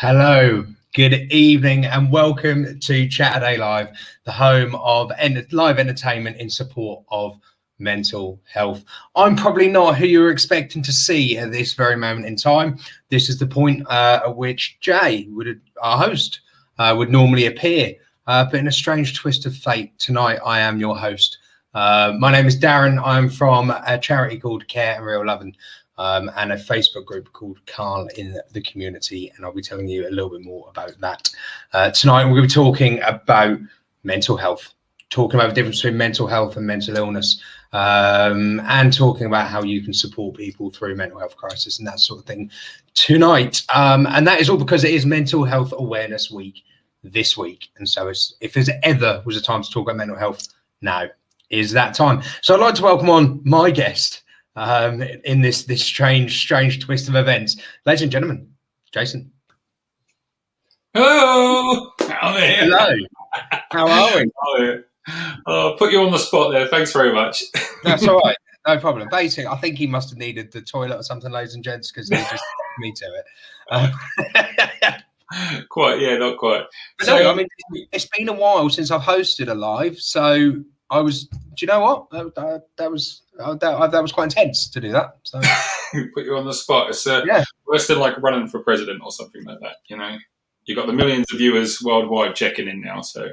Hello, good evening, and welcome to Chaturday Live, the home of live entertainment in support of mental health. I'm probably not who you were expecting to see at this very moment in time. This is the point at which Jay, our host, would normally appear. But in a strange twist of fate, tonight I am your host. My name is Darren. I'm from a charity called Care and Real Loving. And a Facebook group called Carl in the Community, and I'll be telling you a little bit more about that. Tonight we're going to be talking about mental health, talking about the difference between mental health and mental illness, and talking about how you can support people through mental health crisis and that sort of thing tonight. And that is all because it is Mental Health Awareness Week this week. And so if there's ever was a time to talk about mental health, now is that time. So I'd like to welcome on my guest, in this strange twist of events. Ladies and gentlemen, Jason. Hello. Hello. How are we? Oh, put you on the spot there. Thanks very much. That's all right. No problem. Basically, I think he must have needed the toilet or something, ladies and gents, because he just me to it. Not quite. But so, no, I mean, it's been a while since I've hosted a live, so I was. Do you know what? That was quite intense to do that. So put you on the spot. It's worse than like running for president or something like that. You know, you've got the millions of viewers worldwide checking in now. So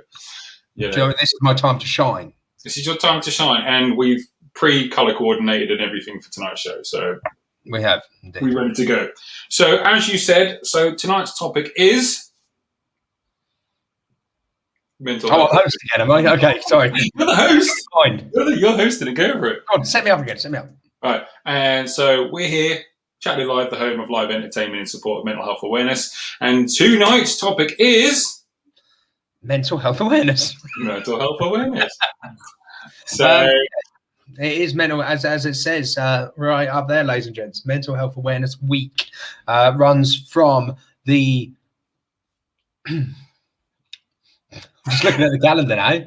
you know, this is my time to shine. This is your time to shine, and we've pre-color coordinated and everything for tonight's show. So we have. Indeed. We're ready to go. So as you said, tonight's topic is mental health. I'm host again, am I? Okay, sorry. You're the host. Fine. You're hosting it. Go for it. Go on, set me up again. All right. And so we're here, Chaturday Live, the home of live entertainment in support of mental health awareness. And tonight's topic is mental health awareness. Mental health awareness. So it is mental, as it says right up there, ladies and gents. Mental Health Awareness Week runs from the. Just looking at the calendar now.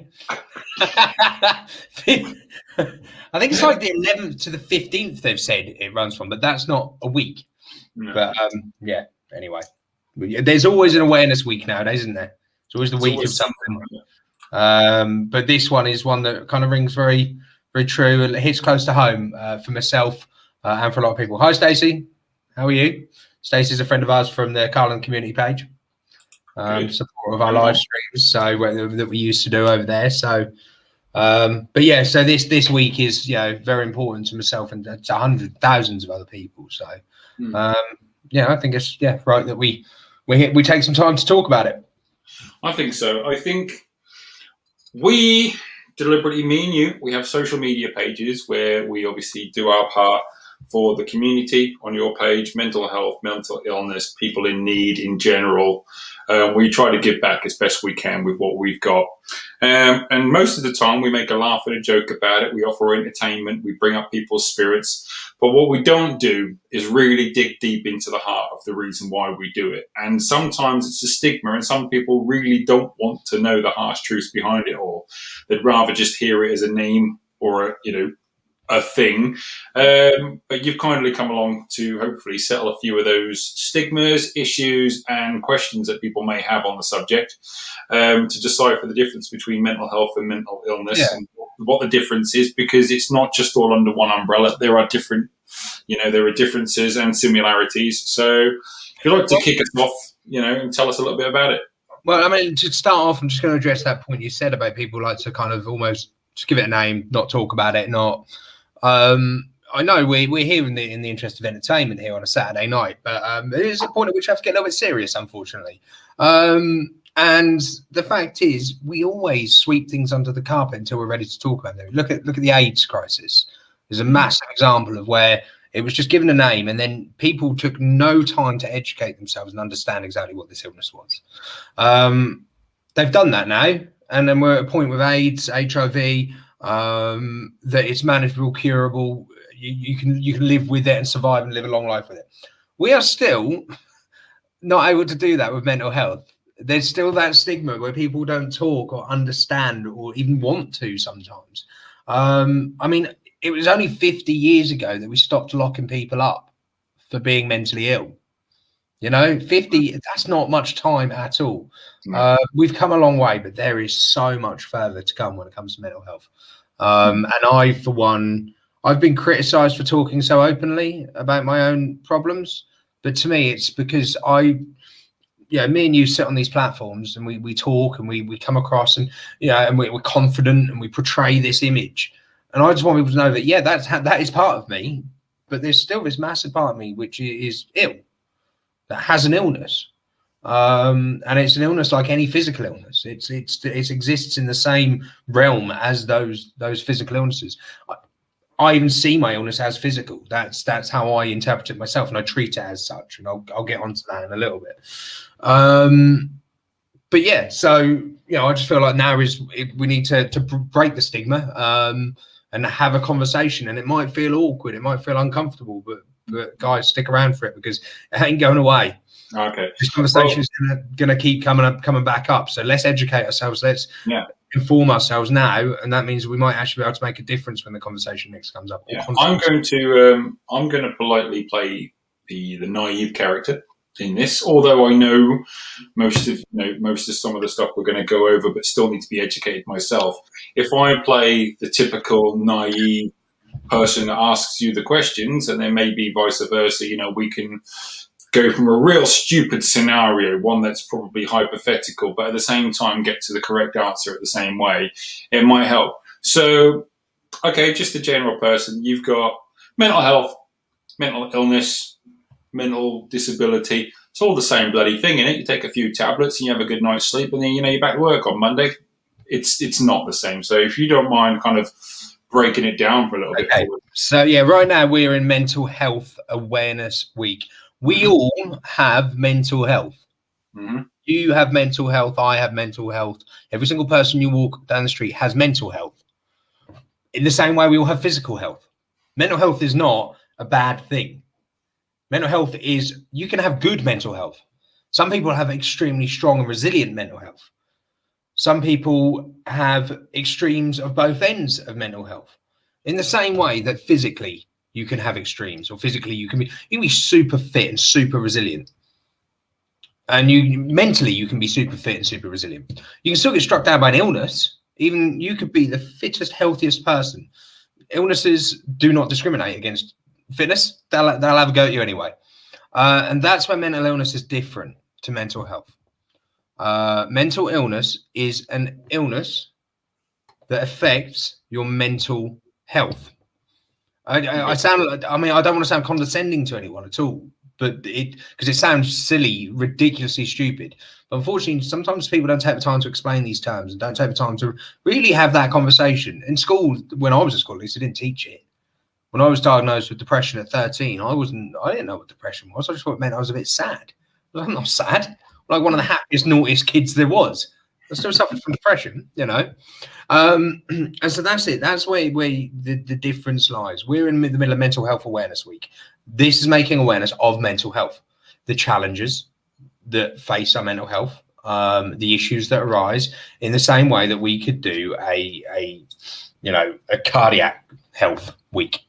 I think it's like the 11th to the 15th they've said it runs from, but that's not a week. No. But anyway. There's always an awareness week nowadays, isn't there? It's always the week of something. But this one is one that kind of rings very, very true and it hits close to home for myself and for a lot of people. Hi, Stacey. How are you? Stacey's a friend of ours from the Carlin community page. Support of our live streams, so that we used to do over there. So, but yeah, so this week is very important to myself and to hundreds, thousands of other people. So, I think it's right that we take some time to talk about it. I think so. I think we deliberately, me and you, we have social media pages where we obviously do our part for the community. On your page, mental health, mental illness, people in need in general. We try to give back as best we can with what we've got. And most of the time we make a laugh and a joke about it. We offer entertainment. We bring up people's spirits. But what we don't do is really dig deep into the heart of the reason why we do it. And sometimes it's a stigma, and some people really don't want to know the harsh truths behind it all. They'd rather just hear it as a name or a thing, but you've kindly come along to hopefully settle a few of those stigmas, issues, and questions that people may have on the subject, to decipher the difference between mental health and mental illness and what the difference is, because it's not just all under one umbrella. There are differences and similarities. So if you'd like to kick us off, and tell us a little bit about it. Well, I mean, to start off, I'm just going to address that point you said about people like to kind of almost just give it a name, not talk about it, not. I know we're here in the interest of entertainment here on a Saturday night, but there is a point at which I have to get a little bit serious, unfortunately. And the fact is, we always sweep things under the carpet until we're ready to talk about them. Look at the AIDS crisis. There's a massive example of where it was just given a name, and then people took no time to educate themselves and understand exactly what this illness was. They've done that now, and then we're at a point with AIDS, HIV. That it's manageable, curable. You can live with it and survive and live a long life with it. We are still not able to do that with mental health. There's still that stigma where people don't talk or understand or even want to sometimes. I mean, it was only 50 years ago that we stopped locking people up for being mentally ill. 50, that's not much time at all. No. We've come a long way, but there is so much further to come when it comes to mental health. And I, for one, I've been criticised for talking so openly about my own problems. But to me, it's because me and you sit on these platforms and we talk and we come across and, and we're confident and we portray this image. And I just want people to know that, that is part of me, but there's still this massive part of me which is ill, that has an illness. And it's an illness like any physical illness. It exists in the same realm as those physical illnesses. I even see my illness as physical. That's how I interpret it myself, and I treat it as such. And I'll get onto that in a little bit. But yeah, so I just feel like now we need to break the stigma and have a conversation. And it might feel awkward, it might feel uncomfortable, but guys, stick around for it because it ain't going away. Okay. This conversation is gonna keep coming back up. So let's educate ourselves. Let's inform ourselves now, and that means we might actually be able to make a difference when the conversation next comes up. Yeah. I'm going to politely play the naive character in this, although I know most of some of the stuff we're going to go over, but still need to be educated myself. If I play the typical naive person that asks you the questions, and then maybe vice versa, we can go from a real stupid scenario, one that's probably hypothetical, but at the same time get to the correct answer at the same way. It might help. So, okay, just a general person. You've got mental health, mental illness, mental disability. It's all the same bloody thing, innit? You take a few tablets and you have a good night's sleep, and then you're back to work on Monday. It's not the same. So if you don't mind kind of breaking it down for a little bit. So right now we're in Mental Health Awareness Week. We all have mental health. Mm-hmm. You have mental health. I have mental health. Every single person you walk down the street has mental health. In the same way, we all have physical health. Mental health is not a bad thing. Mental health is, you can have good mental health. Some people have extremely strong and resilient mental health. Some people have extremes of both ends of mental health. In the same way that physically, you can have extremes, or physically you can be super fit and super resilient, and mentally you can be super fit and super resilient. You can still get struck down by an illness. Even you could be the fittest, healthiest person. Illnesses do not discriminate against fitness. They'll have a go at you anyway, and that's why mental illness is different to mental health. Mental illness is an illness that affects your mental health. I don't want to sound condescending to anyone at all, but because it sounds silly, ridiculously stupid. But unfortunately, sometimes people don't take the time to explain these terms and don't take the time to really have that conversation. In school, when I was at school, at least they didn't teach it. When I was diagnosed with depression at 13, I didn't know what depression was. I just thought it meant I was a bit sad. I'm not sad. I'm like one of the happiest, naughtiest kids there was. I still suffered from depression, and so that's it. That's where the difference lies. We're in the middle of Mental Health Awareness Week. This is making awareness of mental health, the challenges that face our mental health, the issues that arise, in the same way that we could do a cardiac health week,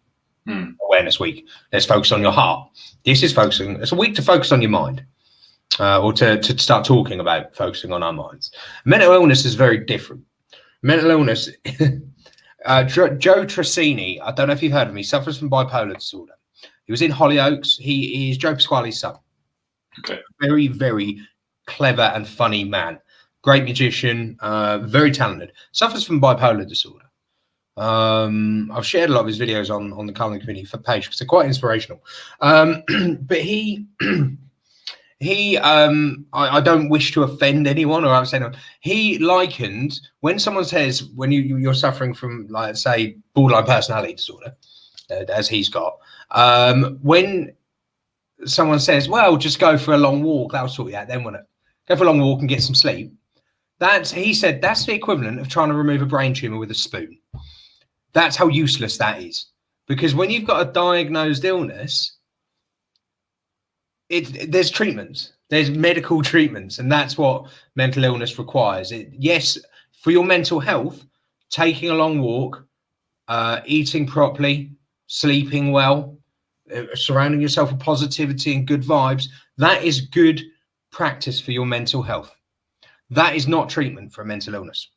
awareness week. Let's focus on your heart. This is focusing. It's a week to focus on your mind. Or to start talking about focusing on our minds. Mental illness is very different. Mental illness, Joe Tracini, I don't know if you've heard of him, he suffers from bipolar disorder. He was in Hollyoaks. He is Joe Pasquale's son. Okay. Very, very clever and funny man. Great magician, very talented. Suffers from bipolar disorder. I've shared a lot of his videos on the Calming Community page because they're quite inspirational. But he I don't wish to offend anyone, or I'm saying he likened, when someone says, when you're suffering from, like, say, borderline personality disorder, as he's got, when someone says, well, just go for a long walk, that'll sort you out then, won't it? Go for a long walk and get some sleep. He said that's the equivalent of trying to remove a brain tumor with a spoon. That's how useless that is. Because when you've got a diagnosed illness, there's treatments, there's medical treatments, and that's what mental illness requires. Yes, for your mental health, taking a long walk, eating properly, sleeping well, surrounding yourself with positivity and good vibes, that is good practice for your mental health. That is not treatment for a mental illness.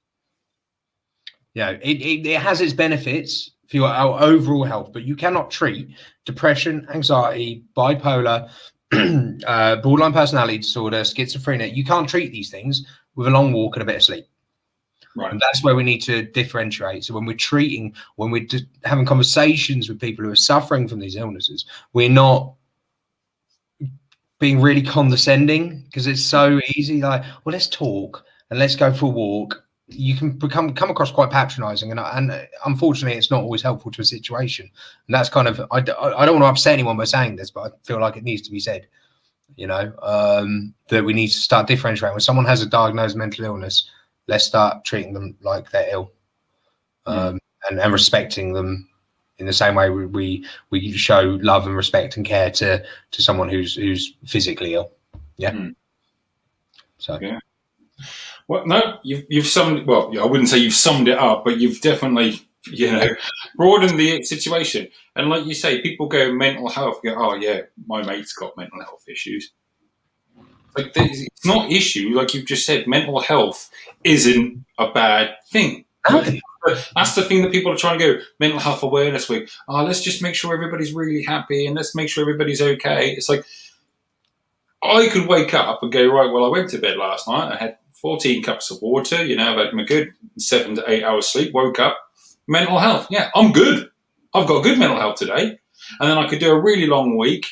It has its benefits for your overall health, but you cannot treat depression, anxiety, bipolar, borderline personality disorder, schizophrenia. You can't treat these things with a long walk and a bit of sleep. Right. And that's where we need to differentiate. So when we're having conversations with people who are suffering from these illnesses, we're not being really condescending, because it's so easy. Like, well, let's talk and let's go for a walk. You can come across quite patronizing, and unfortunately it's not always helpful to a situation. And that's kind of, I don't want to upset anyone by saying this, but I feel like it needs to be said, that we need to start differentiating. When someone has a diagnosed mental illness, let's start treating them like they're ill, and respecting them in the same way we show love and respect and care to someone who's physically ill. So yeah. Well, no, you've summed. Well, I wouldn't say you've summed it up, but you've definitely, broadened the situation. And like you say, people go mental health. Go, oh yeah, my mate's got mental health issues. Like, it's not issue. Like you've just said, mental health isn't a bad thing. Okay. That's the thing that people are trying to go, Mental Health Awareness Week. Oh, let's just make sure everybody's really happy and let's make sure everybody's okay. It's like, I could wake up and go, right, well, I went to bed last night. I had 14 cups of water. I've had my good 7 to 8 hours sleep, woke up, mental health. Yeah, I'm good. I've got good mental health today. And then I could do a really long week,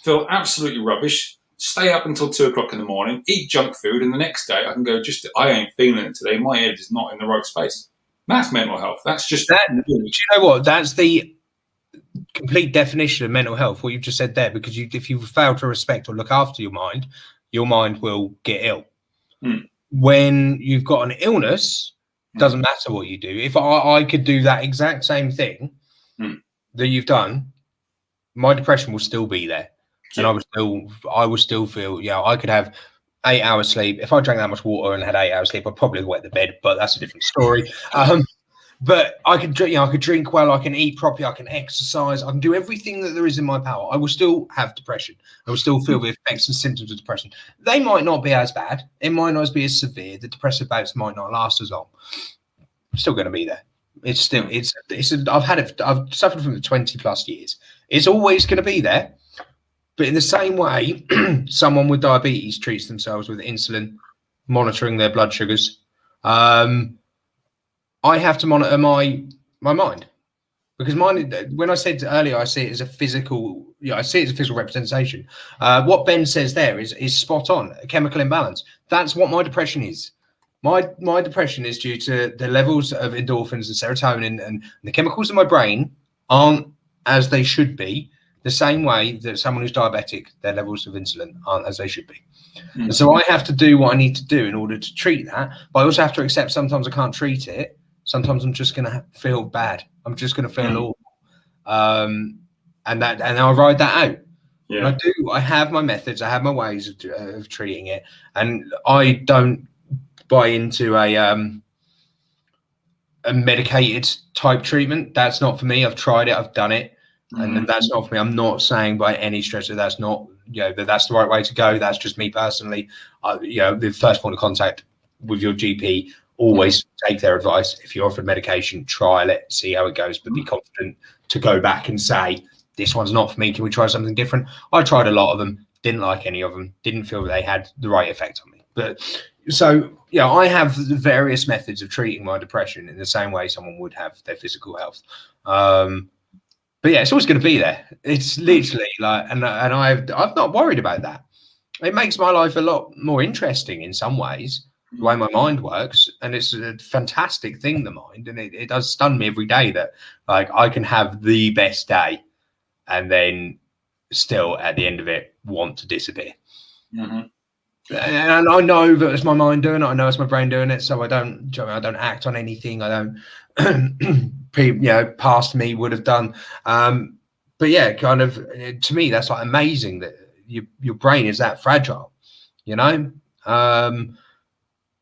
feel absolutely rubbish, stay up until 2 o'clock in the morning, eat junk food, and the next day I can go, I ain't feeling it today. My head is not in the right space. That's mental health. That's just that. Do you know what? That's the complete definition of mental health, what you've just said there, because if you fail to respect or look after your mind will get ill. When you've got an illness, doesn't matter what you do. If I could do that exact same thing that you've done, my depression will still be there. And I would still feel, I could have 8 hours sleep. If I drank that much water and had 8 hours sleep, I'd probably wet the bed, but that's a different story. But I could drink, I could drink well, I can eat properly, I can exercise, I can do everything that there is in my power. I will still have depression. I will still feel the effects and symptoms of depression. They might not be as bad. It might not be as severe. The depressive bouts might not last as long. I'm still going to be there. I've suffered from it 20 plus years. It's always going to be there. But in the same way, someone with diabetes treats themselves with insulin, monitoring their blood sugars. I have to monitor my mind, because mine, when I said earlier, I see it as a physical, I see it as a physical representation. What Ben says there is spot on. A chemical imbalance. That's what my depression is. My depression is due to the levels of endorphins and serotonin, and the chemicals in my brain aren't as they should be. The same way that someone who's diabetic, their levels of insulin aren't as they should be. And so I have to do what I need to do in order to treat that. But I also have to accept sometimes I can't treat it. Sometimes I'm just going to feel bad. I'm just going to feel awful. And I'll ride that out. Yeah. And I have my methods. I have my ways of treating it. And I don't buy into a medicated type treatment. That's not for me. I've tried it. I've done it. And that's not for me. I'm not saying by any stretch that that's not, that that's the right way to go. That's just me personally. The first point of contact with your GP, always take their advice. If you're offered medication, trial it, see how it goes, but be confident to go back and say, this one's not for me. Can we try something different? I tried a lot of them, didn't like any of them, didn't feel they had the right effect on me. But so, I have various methods of treating my depression in the same way someone would have their physical health. But yeah, it's always going to be there. It's literally like, and I'm not worried about that. It makes my life a lot more interesting in some ways, the way my mind works. And it's a fantastic thing, the mind. And it does stun me every day that like I can have the best day and then still at the end of it want to disappear. And I know that it's my mind doing it. I know it's my brain doing it. So I don't act on anything. I don't, past me would have done. But yeah, kind of, to me, that's like amazing that your brain is that fragile, And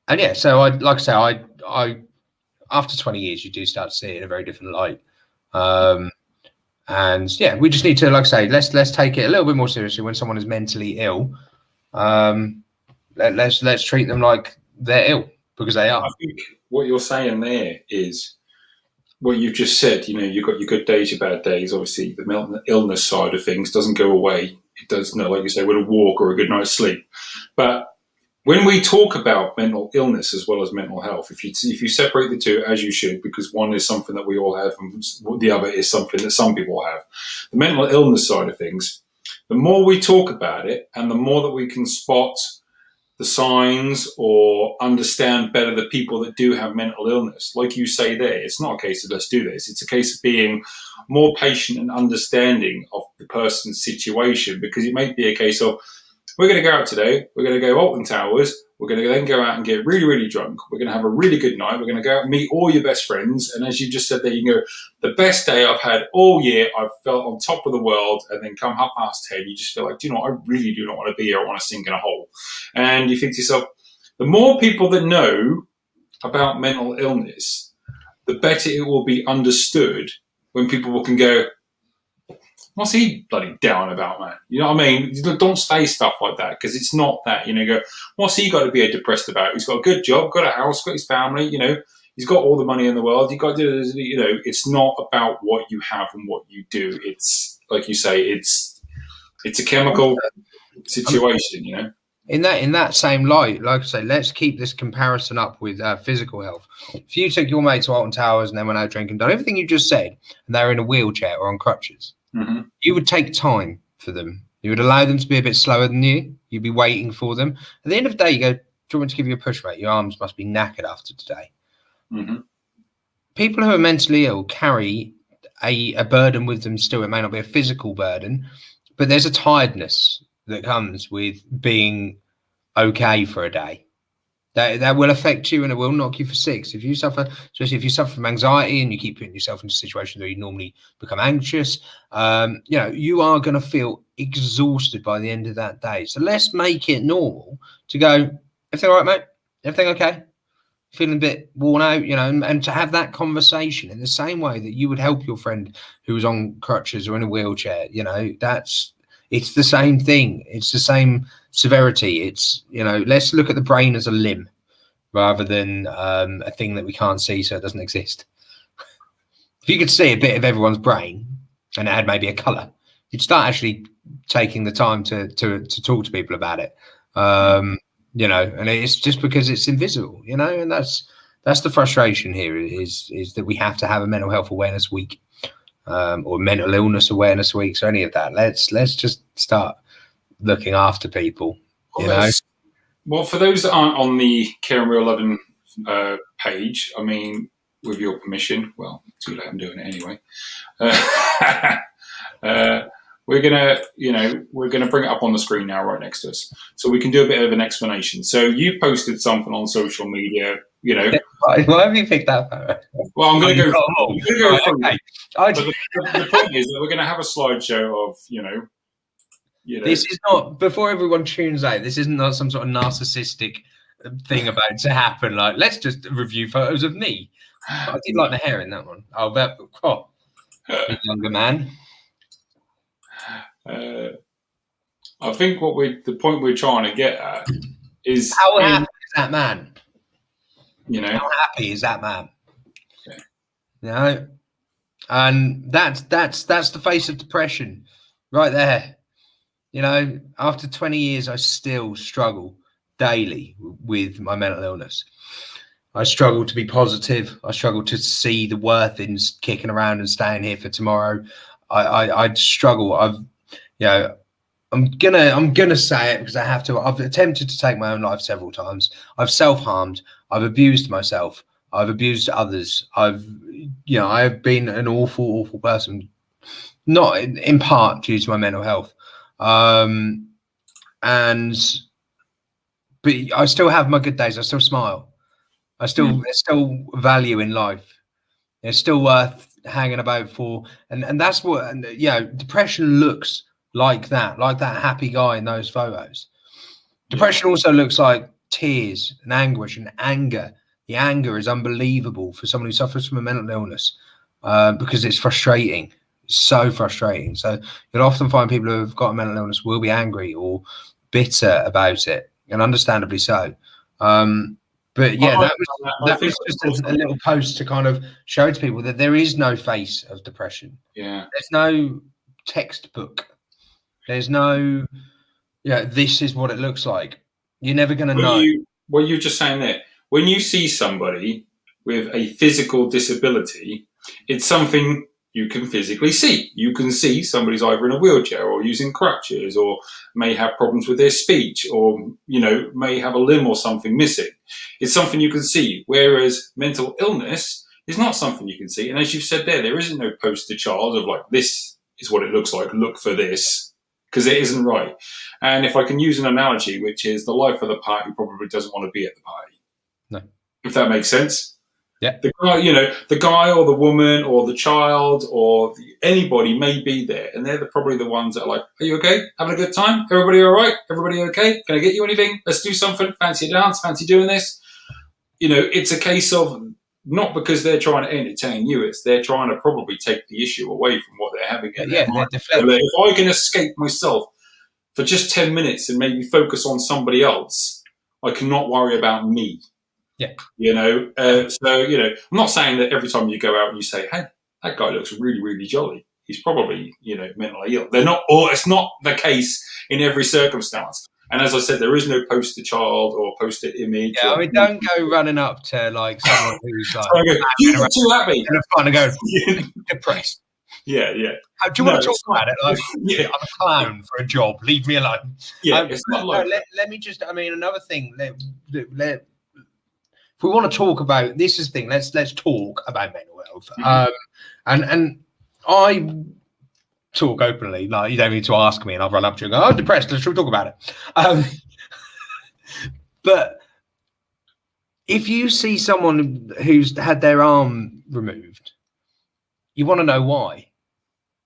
yeah, so I after 20 years, you do start to see it in a very different light. And yeah, we just need to, like I say, let's take it a little bit more seriously when someone is mentally ill. Let's treat them like they're ill, because they are. I think what you're saying there is what you've just said. You've got your good days, your bad days. Obviously, the mental illness side of things doesn't go away. It does not, like you say, with a walk or a good night's sleep. But when we talk about mental illness as well as mental health, if you separate the two, as you should, because one is something that we all have and the other is something that some people have, the mental illness side of things, the more we talk about it and the more that we can spot the signs or understand better the people that do have mental illness, like you say there, it's not a case of let's do this. It's a case of being more patient and understanding of the person's situation, because it may be a case of, we're going to go out today, we're going to go Alton Towers, we're going to then go out and get really, really drunk, we're going to have a really good night, we're going to go out and meet all your best friends, and as you just said there, you can go, the best day I've had all year, I've felt on top of the world, and then come 10:30, you just feel like, do you know what, I really do not want to be here, I want to sink in a hole. And you think to yourself, the more people that know about mental illness, the better it will be understood when people can go, what's he bloody down about, man? You know what I mean? Don't say stuff like that, because it's not that. Go, what's he got to be depressed about? He's got a good job, got a house, got his family, he's got all the money in the world. You got to, it's not about what you have and what you do. It's, like you say, it's a chemical situation, In that same light, like I say, let's keep this comparison up with physical health. If you took your mate to Alton Towers and then went out drinking, done everything you just said, and they're in a wheelchair or on crutches, you would take time for them. You would allow them to be a bit slower than you. You'd be waiting for them. At the end of the day, you go, do you want me to give you a push, mate? Your arms must be knackered after today. People who are mentally ill carry a burden with them still. It may not be a physical burden, but there's a tiredness that comes with being okay for a day. That will affect you, and it will knock you for six. If you suffer, especially if you suffer from anxiety and you keep putting yourself into situations where you normally become anxious, you are going to feel exhausted by the end of that day. So let's make it normal to go, everything all right, mate? Everything okay? Feeling a bit worn out, and to have that conversation in the same way that you would help your friend who was on crutches or in a wheelchair. It's the same thing. It's the same severity. It's, let's look at the brain as a limb rather than a thing that we can't see, so it doesn't exist. If you could see a bit of everyone's brain and it had maybe a colour, you'd start actually taking the time to talk to people about it. And it's just because it's invisible, and that's the frustration here is that we have to have a mental health awareness week. Or mental illness awareness week, so any of that. Let's just start looking after people. Well, for those that aren't on the Care and Real Loving page, I mean, with your permission, well, too late, I'm doing it anyway. We're gonna bring it up on the screen now, right next to us, so we can do a bit of an explanation. So you posted something on social media. Why have you picked that photo? Well, I'm going to go. Okay. The point is that we're going to have a slideshow of, This is not, before everyone tunes out, this isn't not some sort of narcissistic thing about to happen. Like, let's just review photos of me. I did like the hair in that one. Younger man. I think the point we're trying to get at is how happy is that man? How happy is that man? Yeah. And that's the face of depression right there. After 20 years, I still struggle daily with my mental illness. I struggle to be positive. I struggle to see the worth in kicking around and staying here for tomorrow. I struggle. I'm gonna say it because I have to. I've attempted to take my own life several times. I've self-harmed. I've abused myself. I've abused others. I've been an awful person, not in part due to my mental health. But I still have my good days. I still smile. There's still value in life. It's still worth hanging about for. And that's what, depression looks like that happy guy in those photos. Depression also looks like tears and anguish and anger. The anger is unbelievable for someone who suffers from a mental illness because it's frustrating. so frustrating. So you'll often find people who have got a mental illness will be angry or bitter about it, and understandably so. But yeah, that was just a little post to kind of show to people that there is no face of depression. Yeah. There's no textbook. There's no, this is what it looks like. You're never going to know. What you're just saying there, when you see somebody with a physical disability, it's something you can physically see. You can see somebody's either in a wheelchair or using crutches, or may have problems with their speech, or, may have a limb or something missing. It's something you can see. Whereas mental illness is not something you can see. And as you've said there isn't no poster child of like, this is what it looks like, look for this, because it isn't right. And if I can use an analogy, which is the life of the party probably doesn't want to be at the party. No. If that makes sense. Yeah. The guy or the woman or the child or anybody may be there, and they're probably the ones that are like, are you okay? Having a good time? Everybody all right? Everybody okay? Can I get you anything? Let's do something. Fancy a dance? Fancy doing this? It's a case of not because they're trying to entertain you, it's they're trying to probably take the issue away from what they're having. If I can escape myself for just 10 minutes and maybe focus on somebody else, I cannot worry about me. Yeah. I'm not saying that every time you go out and you say, hey, that guy looks really, really jolly, he's probably, mentally ill. They're not, or it's not the case in every circumstance. And as I said, there is no poster child or poster image. Yeah, don't go running up to like someone who's like, you look too happy. And go depressed. Yeah. Do you want to talk about it? Like, I'm a clown for a job. Leave me alone. Yeah, it's not like let me just. Another thing. If we want to talk about this, is the thing. Let's talk about mental health. And I talk openly. Like, you don't need to ask me, and I'll run up to you and go, "I'm depressed. Let's talk about it." But if you see someone who's had their arm removed, you want to know why.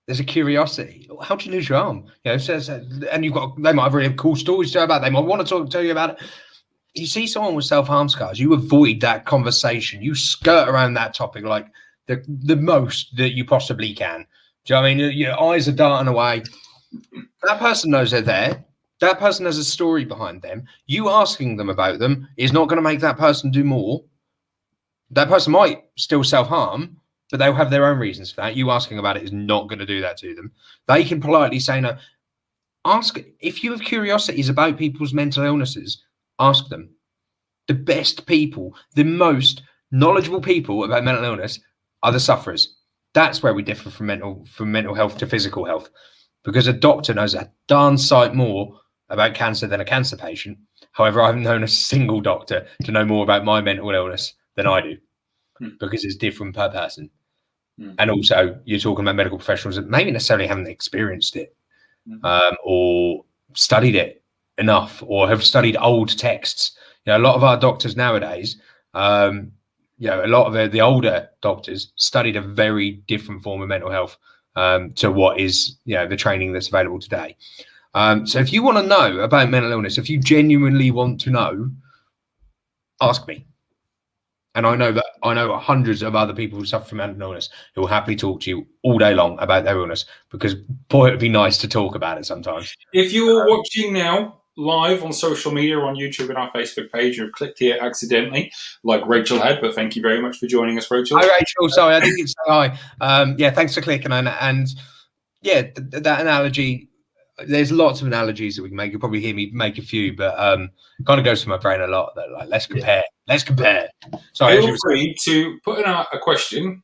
There's a curiosity. How did you lose your arm? And they might have really cool stories to tell about it. They might want to tell you about it. You see someone with self-harm scars, you avoid that conversation. You skirt around that topic like the most that you possibly can. Do you know what I mean? Your eyes are darting away. That person knows they're there. That person has a story behind them. You asking them about them is not going to make that person do more. That person might still self-harm, but they'll have their own reasons for that. You asking about it is not going to do that to them. They can politely say no. Ask if you have curiosities about people's mental illnesses. Ask them. The best people, the most knowledgeable people about mental illness are the sufferers. That's where we differ from mental health to physical health, because a doctor knows a darn sight more about cancer than a cancer patient. However, I haven't known a single doctor to know more about my mental illness than I do, because it's different per person. And also, you're talking about medical professionals that maybe necessarily haven't experienced it or studied it enough, or have studied old texts. A lot of our doctors nowadays, a lot of the older doctors studied a very different form of mental health to what is, the training that's available today. So if you want to know about mental illness, if you genuinely want to know, ask me. And I know hundreds of other people who suffer from mental illness who will happily talk to you all day long about their illness, because boy, it would be nice to talk about it sometimes. If you're watching now live on social media, on YouTube and our Facebook page, you've clicked here accidentally, like Rachel had, but thank you very much for joining us, Rachel. Hi, Rachel. Sorry, I didn't say hi. Thanks for clicking on it. And that analogy, there's lots of analogies that we can make. You'll probably hear me make a few, but it kind of goes through my brain a lot. That let's compare. Let's compare. Sorry, feel free to put in a question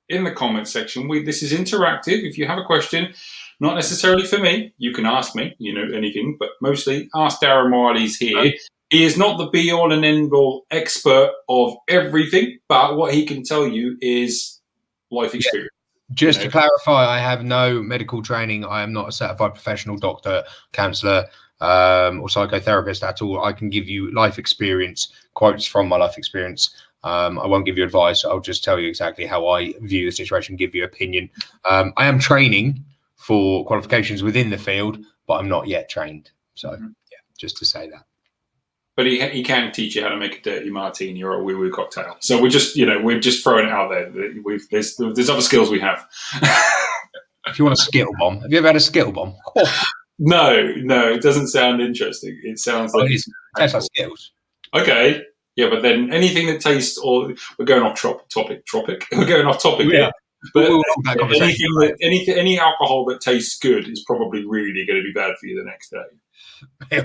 in the comments section. This is interactive. If you have a question, not necessarily for me, you can ask me, anything, but mostly ask Darren while he's here. He is not the be-all and end-all expert of everything, but what he can tell you is life experience. Just to clarify, I have no medical training. I am not a certified professional doctor, counsellor, or psychotherapist at all. I can give you life experience, quotes from my life experience. I won't give you advice. I'll just tell you exactly how I view the situation, give you opinion. I am training for qualifications within the field, but I'm not yet trained. So, just to say that. But he can teach you how to make a dirty martini or a woo-woo cocktail. So we're just throwing it out there. There's other skills we have. If you want a Skittle bomb, have you ever had a Skittle bomb? Oh, No, it doesn't sound interesting. It sounds like it tastes like Skittles. okay. Yeah, but then anything that tastes, or we're going off topic. We're going off topic here. But We'll have that conversation. any alcohol that tastes good is probably really going to be bad for you the next day.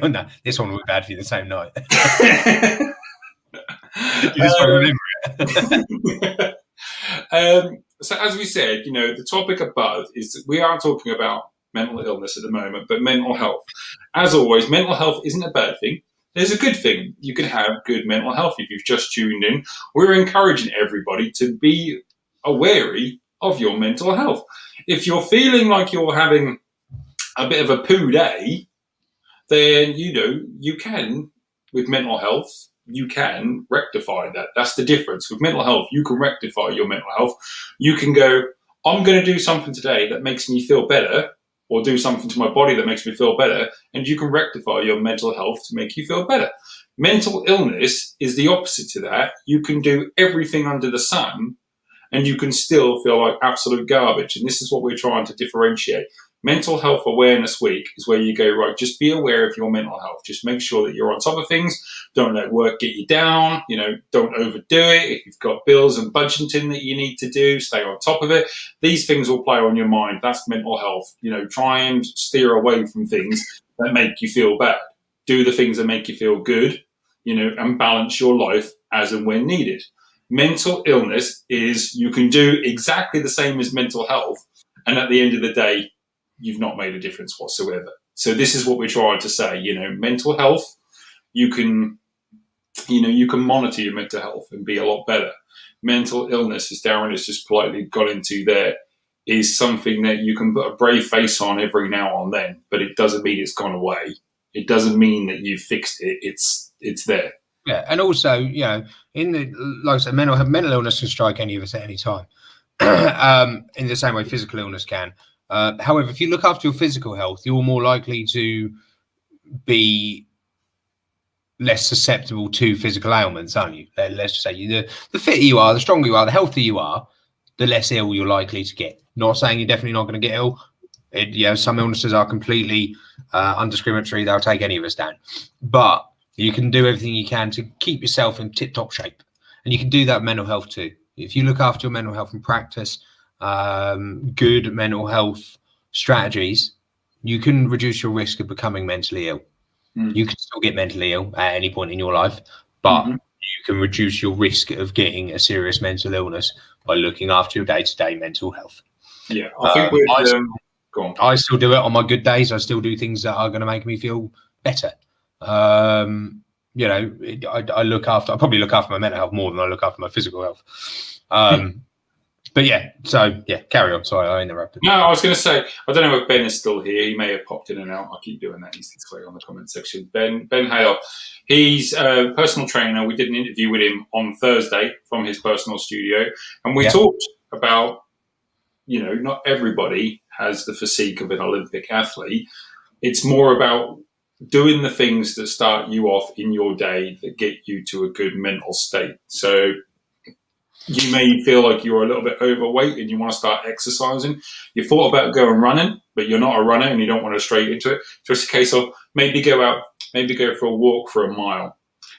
No, this one will be bad for you the same night. You just won't remember it. So as we said, the topic above is we are talking about mental illness at the moment, but mental health. As always, mental health isn't a bad thing. There's a good thing. You can have good mental health. If you've just tuned in, we're encouraging everybody to be wary of your mental health. If you're feeling like you're having a bit of a poo day, then, you can, with mental health, you can rectify that. That's the difference. With mental health, you can rectify your mental health. You can go, I'm going to do something today that makes me feel better, or do something to my body that makes me feel better, and you can rectify your mental health to make you feel better. Mental illness is the opposite to that. You can do everything under the sun, and you can still feel like absolute garbage. And this is what we're trying to differentiate. Mental Health Awareness Week is where you go, right, just be aware of your mental health. Just make sure that you're on top of things. Don't let work get you down. Don't overdo it. If you've got bills and budgeting that you need to do, stay on top of it. These things will play on your mind. That's mental health. Try and steer away from things that make you feel bad. Do the things that make you feel good, and balance your life as and when needed. Mental illness is you can do exactly the same as mental health, and at the end of the day, you've not made a difference whatsoever. So this is what we're trying to say. Mental health, you can monitor your mental health and be a lot better. Mental illness, as Darren has just politely got into there, is something that you can put a brave face on every now and then, but it doesn't mean it's gone away. It doesn't mean that you've fixed it. It's there. Yeah, and also, like I said, mental illness can strike any of us at any time. In the same way physical illness can. However, if you look after your physical health, you're more likely to be less susceptible to physical ailments, aren't you? Let's just say the fitter you are, the stronger you are, the healthier you are, the less ill you're likely to get. Not saying you're definitely not going to get ill. Some illnesses are completely undiscriminatory. They'll take any of us down. But you can do everything you can to keep yourself in tip-top shape. And you can do that with mental health too. If you look after your mental health and practice good mental health strategies, you can reduce your risk of becoming mentally ill. You can still get mentally ill at any point in your life, but you can reduce your risk of getting a serious mental illness by looking after your day-to-day mental health. Yeah, I think I still do it on my good days. I still do things that are going to make me feel better. I probably look after my mental health more than I look after my physical health. But carry on. Sorry, I interrupted. No, I was going to say, I don't know if Ben is still here. He may have popped in and out. I keep doing that. He's this way on the comment section. Ben Hale, he's a personal trainer. We did an interview with him on Thursday from his personal studio, and we talked about, not everybody has the physique of an Olympic athlete. It's more about doing the things that start you off in your day that get you to a good mental state. So you may feel like you're a little bit overweight and you want to start exercising. You thought about going running, but you're not a runner and you don't want to straight into it. So it's a case of maybe go for a walk for a mile.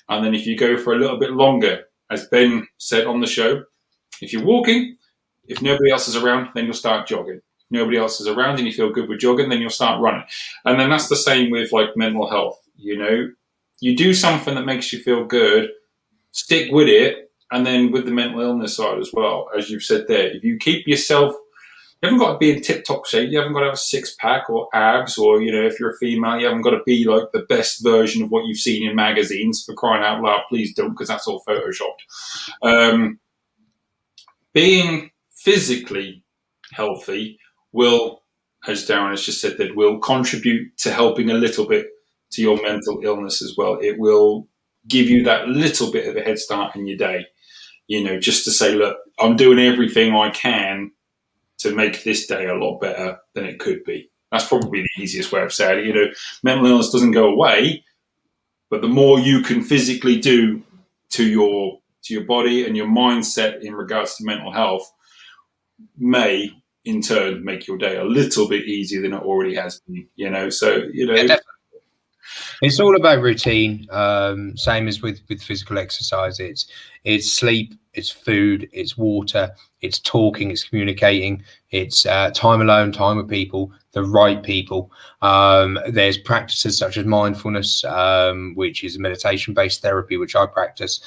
And then if you go for a little bit longer, as Ben said on the show, if you're walking, if nobody else is around, then you'll start jogging. If nobody else is around and you feel good with jogging, then you'll start running. And then that's the same with like mental health. You do something that makes you feel good, stick with it. And then with the mental illness side as well, as you've said there, if you keep yourself, you haven't got to be in tip-top shape. You haven't got to have a six-pack or abs, or, if you're a female, you haven't got to be like the best version of what you've seen in magazines. For crying out loud, please don't, because that's all photoshopped. Being physically healthy will, as Darren has just said, that will contribute to helping a little bit to your mental illness as well. It will give you that little bit of a head start in your day. Just to say, look, I'm doing everything I can to make this day a lot better than it could be. That's probably the easiest way of saying it. Mental illness doesn't go away, but the more you can physically do to your body and your mindset in regards to mental health may in turn make your day a little bit easier than it already has been, So, Yeah, it's all about routine. Same as with physical exercise. It's sleep, it's food, it's water, it's talking, it's communicating, it's time alone, time with people, the right people. There's practices such as mindfulness, which is a meditation-based therapy, which I practice,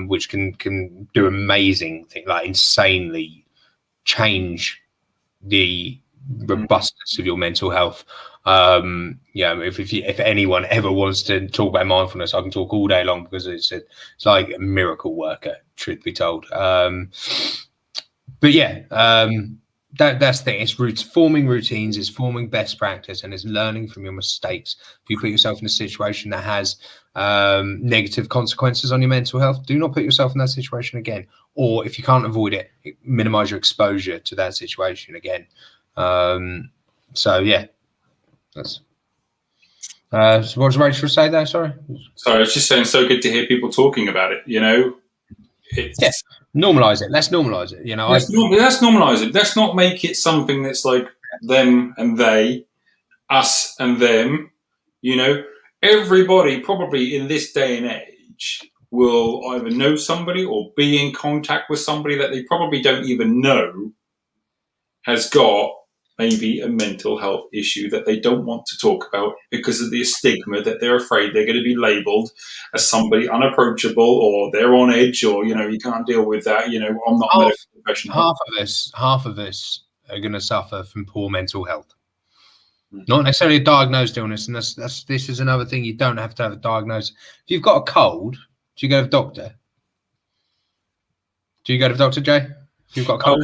which can do amazing things, like insanely change the robustness of your mental health. If anyone ever wants to talk about mindfulness, I can talk all day long, because it's like a miracle worker, truth be told. That's the thing. It's forming routines, it's forming best practice, and it's learning from your mistakes. If you put yourself in a situation that has negative consequences on your mental health, do not put yourself in that situation again. Or if you can't avoid it, minimize your exposure to that situation again. That's so what was Rachel say there? Sorry, I was just saying, so good to hear people talking about it. Normalize it. Let's normalize it. Let's normalize it. Let's not make it something that's like them and they, us and them. Everybody probably in this day and age will either know somebody or be in contact with somebody that they probably don't even know has got maybe a mental health issue that they don't want to talk about because of the stigma that they're afraid they're going to be labelled as somebody unapproachable, or they're on edge, or you can't deal with that. I'm not a medical professional. Half of us are going to suffer from poor mental health. Not necessarily a diagnosed illness, and this is another thing. You don't have to have a diagnosis. If you've got a cold, do you go to the doctor? Do you go to the doctor, Jay? If you've got a cold?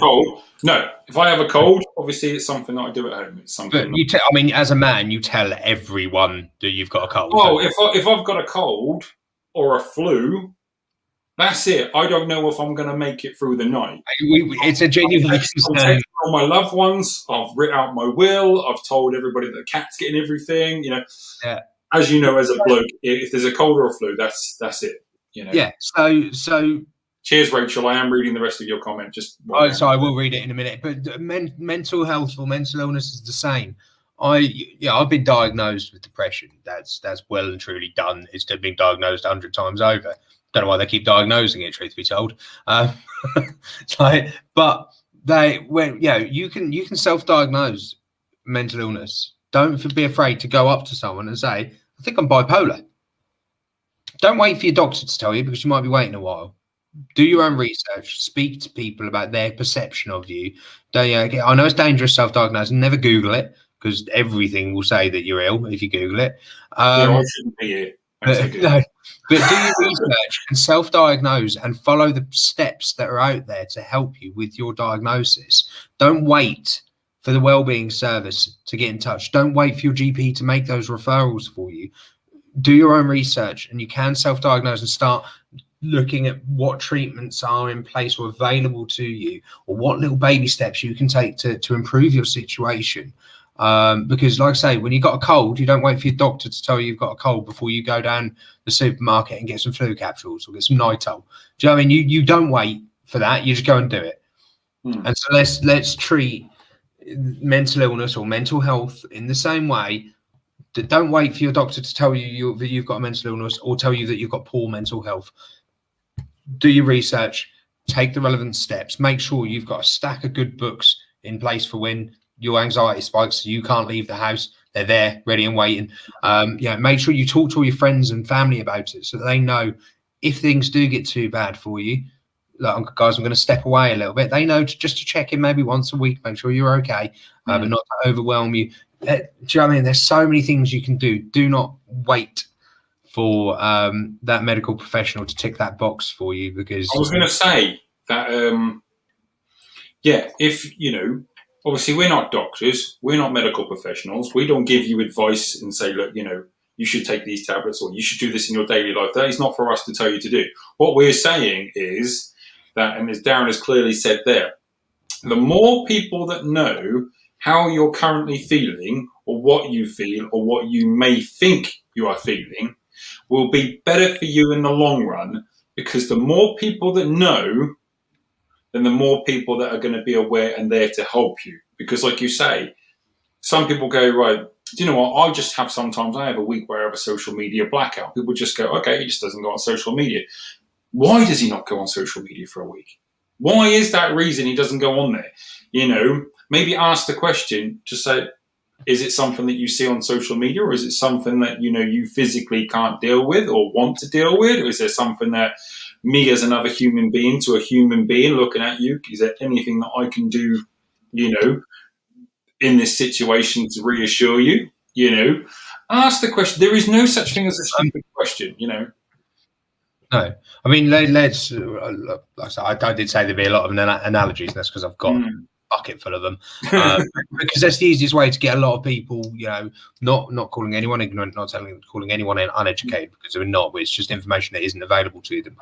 No. If I have a cold, obviously it's something that I do at home. It's something. But as a man, you tell everyone that you've got a cold. Oh, if I've got a cold or a flu, that's it. I don't know if I'm going to make it through the night. It's a genuine concern. All my loved ones, I've written out my will. I've told everybody that the cat's getting everything. Yeah. As you know, as a bloke, if there's a cold or a flu, that's it. Yeah. So. Cheers, Rachel. I am reading the rest of your comment. So I will read it in a minute. But mental health or mental illness is the same. I've been diagnosed with depression. That's well and truly done. It's been diagnosed 100 times over. Don't know why they keep diagnosing it, truth be told. You can self-diagnose mental illness. Don't be afraid to go up to someone and say, I think I'm bipolar. Don't wait for your doctor to tell you, because you might be waiting a while. Do your own research. Speak to people about their perception of you. I know it's dangerous self-diagnosing. Never Google it, because everything will say that you're ill if you Google it. I shouldn't be here. But do your research and self-diagnose and follow the steps that are out there to help you with your diagnosis. Don't wait for the wellbeing service to get in touch. Don't wait for your GP to make those referrals for you. Do your own research, and you can self-diagnose and start looking at what treatments are in place or available to you, or what little baby steps you can take to improve your situation. Because like I say, when you've got a cold, you don't wait for your doctor to tell you you've got a cold before you go down the supermarket and get some flu capsules or get some Nytol. Do you know what I mean? You don't wait for that. You just go and do it. And so let's treat mental illness or mental health in the same way. Don't wait for your doctor to tell you that you've got a mental illness or tell you that you've got poor mental health. Do your research, take the relevant steps, make sure you've got a stack of good books in place for when your anxiety spikes, so you can't leave the house. They're there, ready and waiting. Make sure you talk to all your friends and family about it, so that they know if things do get too bad for you, like, guys, I'm going to step away a little bit. They know just to check in maybe once a week, make sure you're okay, but not to overwhelm you. Do you know what I mean? There's so many things you can do. Do not wait for that medical professional to tick that box for you, because I was going to say that, if, obviously we're not doctors, we're not medical professionals. We don't give you advice and say, look, you should take these tablets or you should do this in your daily life. That is not for us to tell you to do. What we're saying is that, and as Darren has clearly said there, the more people that know how you're currently feeling or what you feel or what you may think you are feeling will be better for you in the long run, because the more people that know, then the more people that are going to be aware and there to help you. Because like you say, some people go, right, do you know what? I have a week where I have a social media blackout. People just go, okay, he just doesn't go on social media. Why does he not go on social media for a week? Why is that reason he doesn't go on there? Maybe ask the question, just say, is it something that you see on social media, or is it something that, you physically can't deal with or want to deal with? Or is there something that me as another human being to a human being looking at you, is there anything that I can do, in this situation to reassure you? Ask the question. There is no such thing as a stupid question, No, I mean, let's. I did say there'd be a lot of analogies, and that's because I've got a bucket full of them. Because that's the easiest way to get a lot of people, not calling anyone ignorant, not calling anyone uneducated, because they're not. But it's just information that isn't available to them.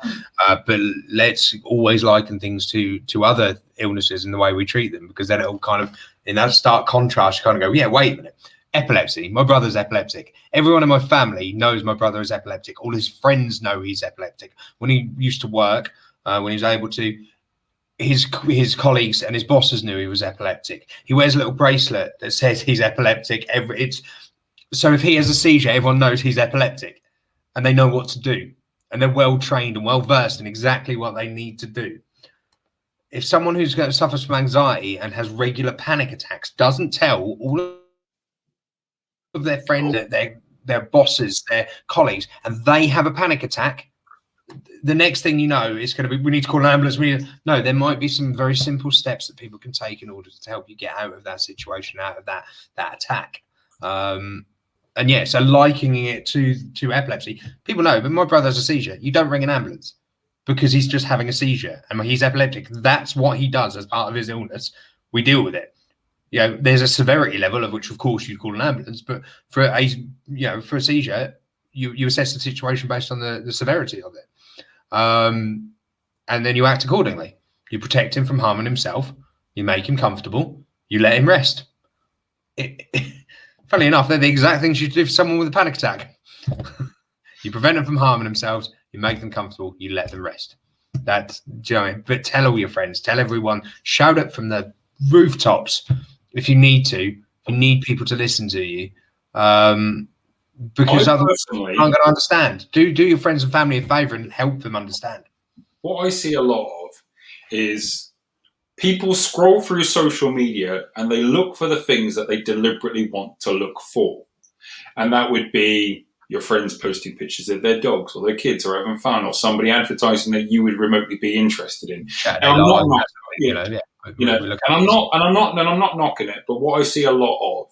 But let's always liken things to other illnesses and the way we treat them, because then it'll kind of, in that stark contrast, you kind of go, yeah, wait a minute. Epilepsy. My brother's epileptic. Everyone in my family knows my brother is epileptic. All his friends know he's epileptic. When he used to work, when he was able to, his colleagues and his bosses knew he was epileptic. He wears a little bracelet that says he's epileptic. So if he has a seizure, everyone knows he's epileptic, and they know what to do, and they're well trained and well versed in exactly what they need to do. If someone who suffers from anxiety and has regular panic attacks doesn't tell all of their friends, their bosses, their colleagues, and they have a panic attack, the next thing you know, it's going to be, we need to call an ambulance. No, there might be some very simple steps that people can take in order to help you get out of that situation, out of that attack. So likening it to epilepsy, people know, but my brother has a seizure. You don't ring an ambulance because he's just having a seizure and he's epileptic. That's what he does as part of his illness. We deal with it. There's a severity level of which, of course, you call an ambulance, but for a seizure, you assess the situation based on the severity of it, and then you act accordingly. You protect him from harming himself. You make him comfortable. You let him rest. Funnily enough, they're the exact things you do for someone with a panic attack. You prevent them from harming themselves. You make them comfortable. You let them rest. But tell all your friends. Tell everyone. Shout it from the rooftops. If you need to, if you need people to listen to you, because otherwise I'm going to understand. Do your friends and family a favour and help them understand. What I see a lot of is people scroll through social media and they look for the things that they deliberately want to look for. And that would be your friends posting pictures of their dogs or their kids or having fun, or somebody advertising that you would remotely be interested in. And I'm not knocking it, but what I see a lot of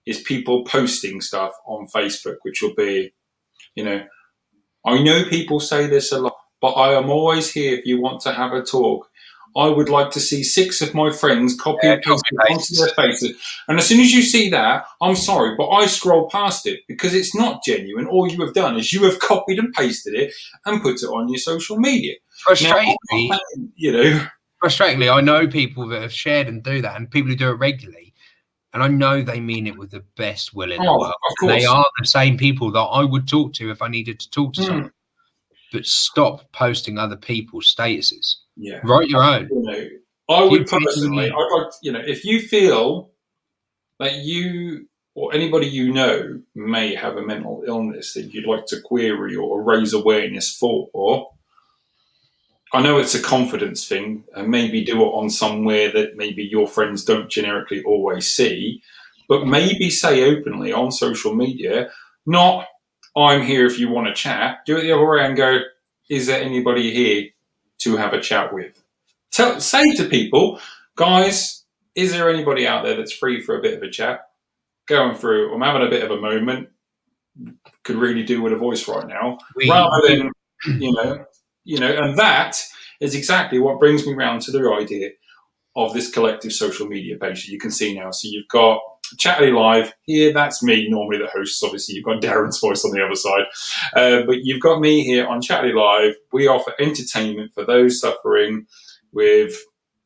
is people posting stuff on Facebook, which will be, I know people say this a lot, but I am always here if you want to have a talk. I would like to see 6 of my friends copy and paste it onto their faces. And as soon as you see that, I'm sorry, but I scroll past it because it's not genuine. All you have done is you have copied and pasted it and put it on your social media. Frustratingly, I know people that have shared and do that, and people who do it regularly, and I know they mean it with the best will in the world. They are the same people that I would talk to if I needed to talk to someone. But stop posting other people's statuses. Yeah, write your own. I would personally, I'd like to, if you feel that you or anybody you know may have a mental illness that you'd like to query or raise awareness for, I know it's a confidence thing, and maybe do it on somewhere that maybe your friends don't generically always see, but maybe say openly on social media, not I'm here if you want to chat. Do it the other way and go, is there anybody here to have a chat with? Say to people, guys, is there anybody out there that's free for a bit of a chat? Going through, I'm having a bit of a moment, could really do with a voice right now, rather than, and that is exactly what brings me round to the idea of this collective social media page that you can see now. So you've got Chaturday Live here, that's me, normally the host. Obviously, you've got Darren's voice on the other side. But you've got me here on Chaturday Live. We offer entertainment for those suffering with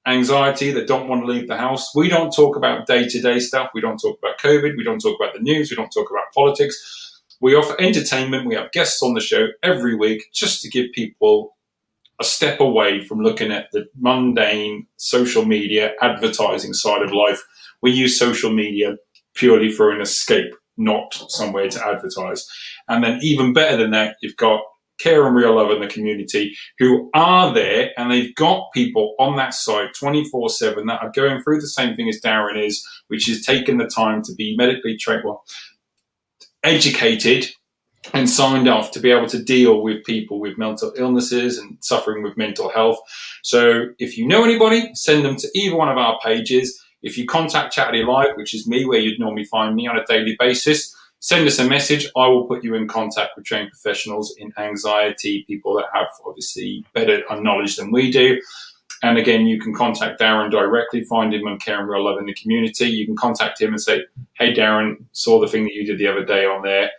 anxiety that don't want to leave the house. We don't talk about day-to-day stuff. We don't talk about COVID. We don't talk about the news. We don't talk about politics. We offer entertainment. We have guests on the show every week just to give people a step away from looking at the mundane social media advertising side of life. We use social media purely for an escape, not somewhere to advertise. And then even better than that, you've got Care and Real Love in the community who are there, and they've got people on that site 24/7 that are going through the same thing as Darren is, which is taking the time to be medically trained, educated and signed off to be able to deal with people with mental illnesses and suffering with mental health. So if you know anybody, send them to either one of our pages. If you contact Chaturday Live, which is me, where you'd normally find me on a daily basis, send us a message. I will put you in contact with trained professionals in anxiety, people that have obviously better knowledge than we do. And again, you can contact Darren directly, find him on Care and Real Love in the community. You can contact him and say, hey, Darren, saw the thing that you did the other day on there.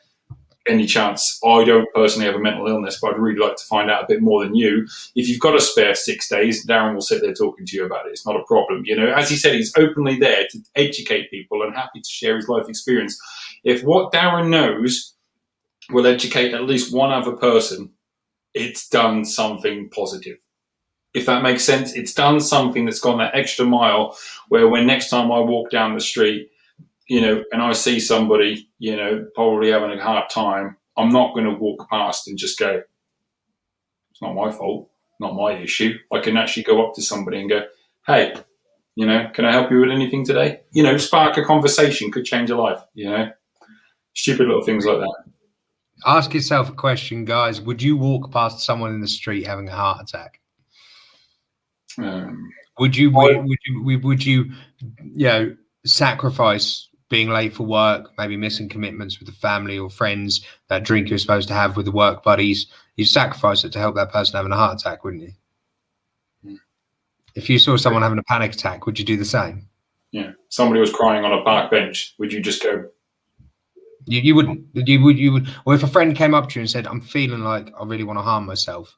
Any chance? I don't personally have a mental illness, but I'd really like to find out a bit more than you. If you've got a spare 6 days, Darren will sit there talking to you about it. It's not a problem. You know, as he said, he's openly there to educate people and happy to share his life experience. If what Darren knows will educate at least one other person, it's done something positive. If that makes sense, it's done something that's gone that extra mile where when next time I walk down the street, you know, and I see somebody, you know, probably having a hard time, I'm not going to walk past and just go, it's not my fault, not my issue. I can actually go up to somebody and go, hey, you know, can I help you with anything today? You know, spark a conversation, could change a life, you know, stupid little things like that. Ask yourself a question, guys. Would you walk past someone in the street having a heart attack? Would you, you know, sacrifice being late for work, maybe missing commitments with the family or friends, that drink you're supposed to have with the work buddies? You sacrifice it to help that person having a heart attack, wouldn't you? Mm. If you saw someone having a panic attack, would you do the same? Yeah. Somebody was crying on a park bench, would you just go? You wouldn't. You would. Or if a friend came up to you and said, I'm feeling like I really want to harm myself,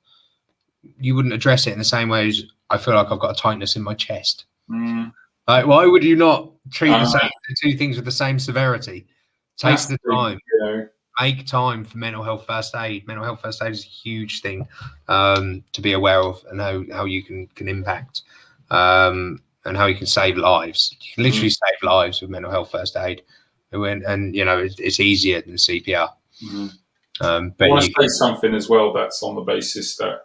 you wouldn't address it in the same way as I feel like I've got a tightness in my chest. Mm. Like, why would you not treat the two things with the same severity? Take the time. Make time for mental health first aid. Mental health first aid is a huge thing to be aware of, and how you can impact and how you can save lives. You can literally save lives with mental health first aid, and you know it's easier than CPR. But I want to say something as well that's on the basis that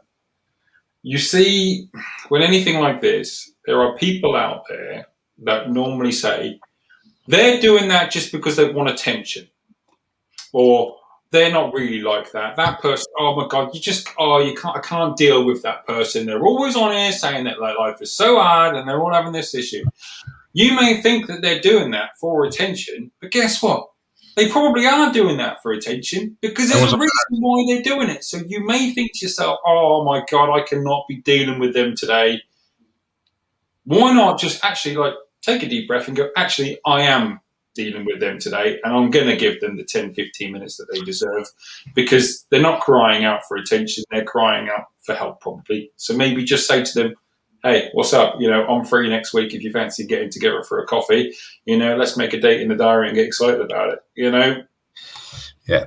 you see when anything like this, there are people out there that normally say they're doing that just because they want attention, or they're not really like that. That person, oh my God, I can't deal with that person. They're always on here saying that like life is so hard and they're all having this issue. You may think that they're doing that for attention, but guess what? They probably are doing that for attention because there's a reason why they're doing it. So you may think to yourself, oh my God, I cannot be dealing with them today. Why not just actually like take a deep breath and go, actually, I am dealing with them today and I'm going to give them the 10, 15 minutes that they deserve, because they're not crying out for attention. They're crying out for help probably. So maybe just say to them, hey, what's up? You know, I'm free next week if you fancy getting together for a coffee. You know, let's make a date in the diary and get excited about it. You know? Yeah.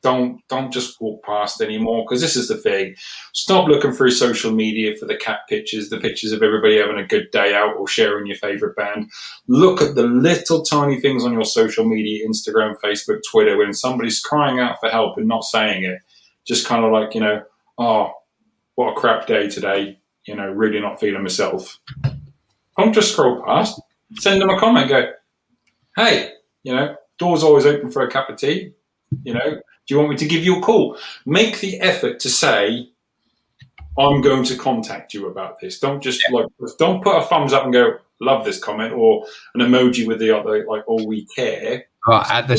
Don't just walk past anymore, because this is the thing. Stop looking through social media for the cat pictures, the pictures of everybody having a good day out or sharing your favorite band. Look at the little tiny things on your social media, Instagram, Facebook, Twitter, when somebody's crying out for help and not saying it. Just kind of like, you know, oh, what a crap day today. You know, really not feeling myself. Don't just scroll past. Send them a comment. Go, hey, you know, door's always open for a cup of tea. You know, do you want me to give you a call? Make the effort to say, I'm going to contact you about this. Don't just don't put a thumbs up and go, love this comment, or an emoji with the other, like, oh, we care. But at the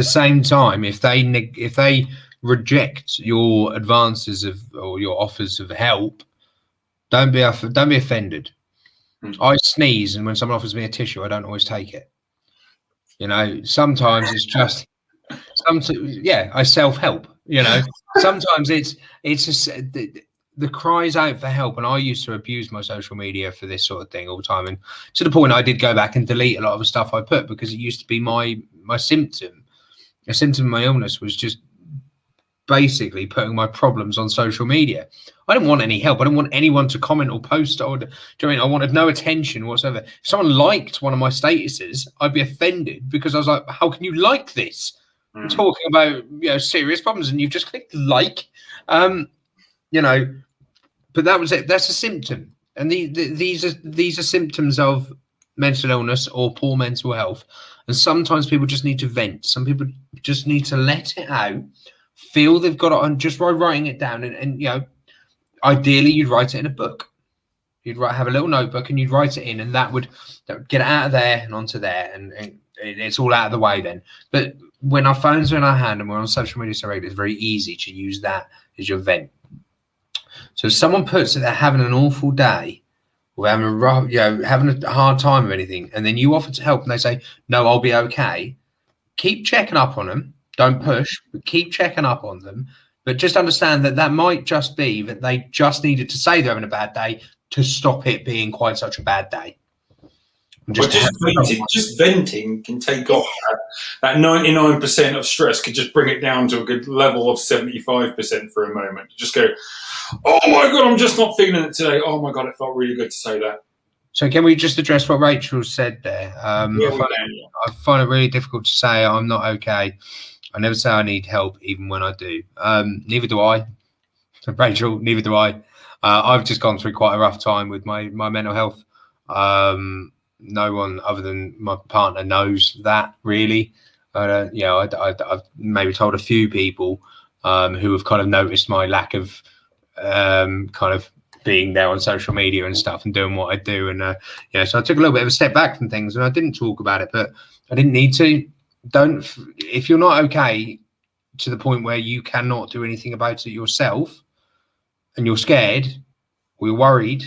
same time, if they reject your advances or your offers of help, don't be offended. I sneeze, and when someone offers me a tissue, I don't always take it. You know, sometimes it's just I self-help. You know, sometimes it's just the cries out for help. And I used to abuse my social media for this sort of thing all the time, and to the point I did go back and delete a lot of the stuff I put, because it used to be my symptom. A symptom of my illness was just basically putting my problems on social media. I didn't want any help. I didn't want anyone to comment or post. Do you know what I mean? I wanted no attention whatsoever. If someone liked one of my statuses, I'd be offended because I was like, how can you like this? I'm talking about, serious problems and you've just clicked like, but that was it. That's a symptom. And these are symptoms of mental illness or poor mental health. And sometimes people just need to vent. Some people just need to let it out, feel they've got it on just by writing it down. And ideally you'd write it in a book. You'd have a little notebook and you'd write it in, and that would get it out of there and onto there, and it's all out of the way then. But when our phones are in our hand and we're on social media so regularly, it's very easy to use that as your vent. So if someone puts that they're having an awful day, or having having a hard time or anything, and then you offer to help and they say, no, I'll be okay, keep checking up on them. Don't push, but keep checking up on them. But just understand that might just be that they just needed to say they're having a bad day to stop it being quite such a bad day. Just venting can take off that 99% of stress, could just bring it down to a good level of 75% for a moment. Just go, oh my God, I'm just not feeling it today. Oh my God, it felt really good to say that. So can we just address what Rachel said there? I find it really difficult to say I'm not okay. I never say I need help, even when I do. Neither do I. So Rachel, neither do I. I've just gone through quite a rough time with my mental health. No one other than my partner knows that, really. I've maybe told a few people who have kind of noticed my lack of kind of being there on social media and stuff and doing what I do. And so I took a little bit of a step back from things, and I didn't talk about it, but I didn't need to. If you're not okay to the point where you cannot do anything about it yourself, and you're scared or you're worried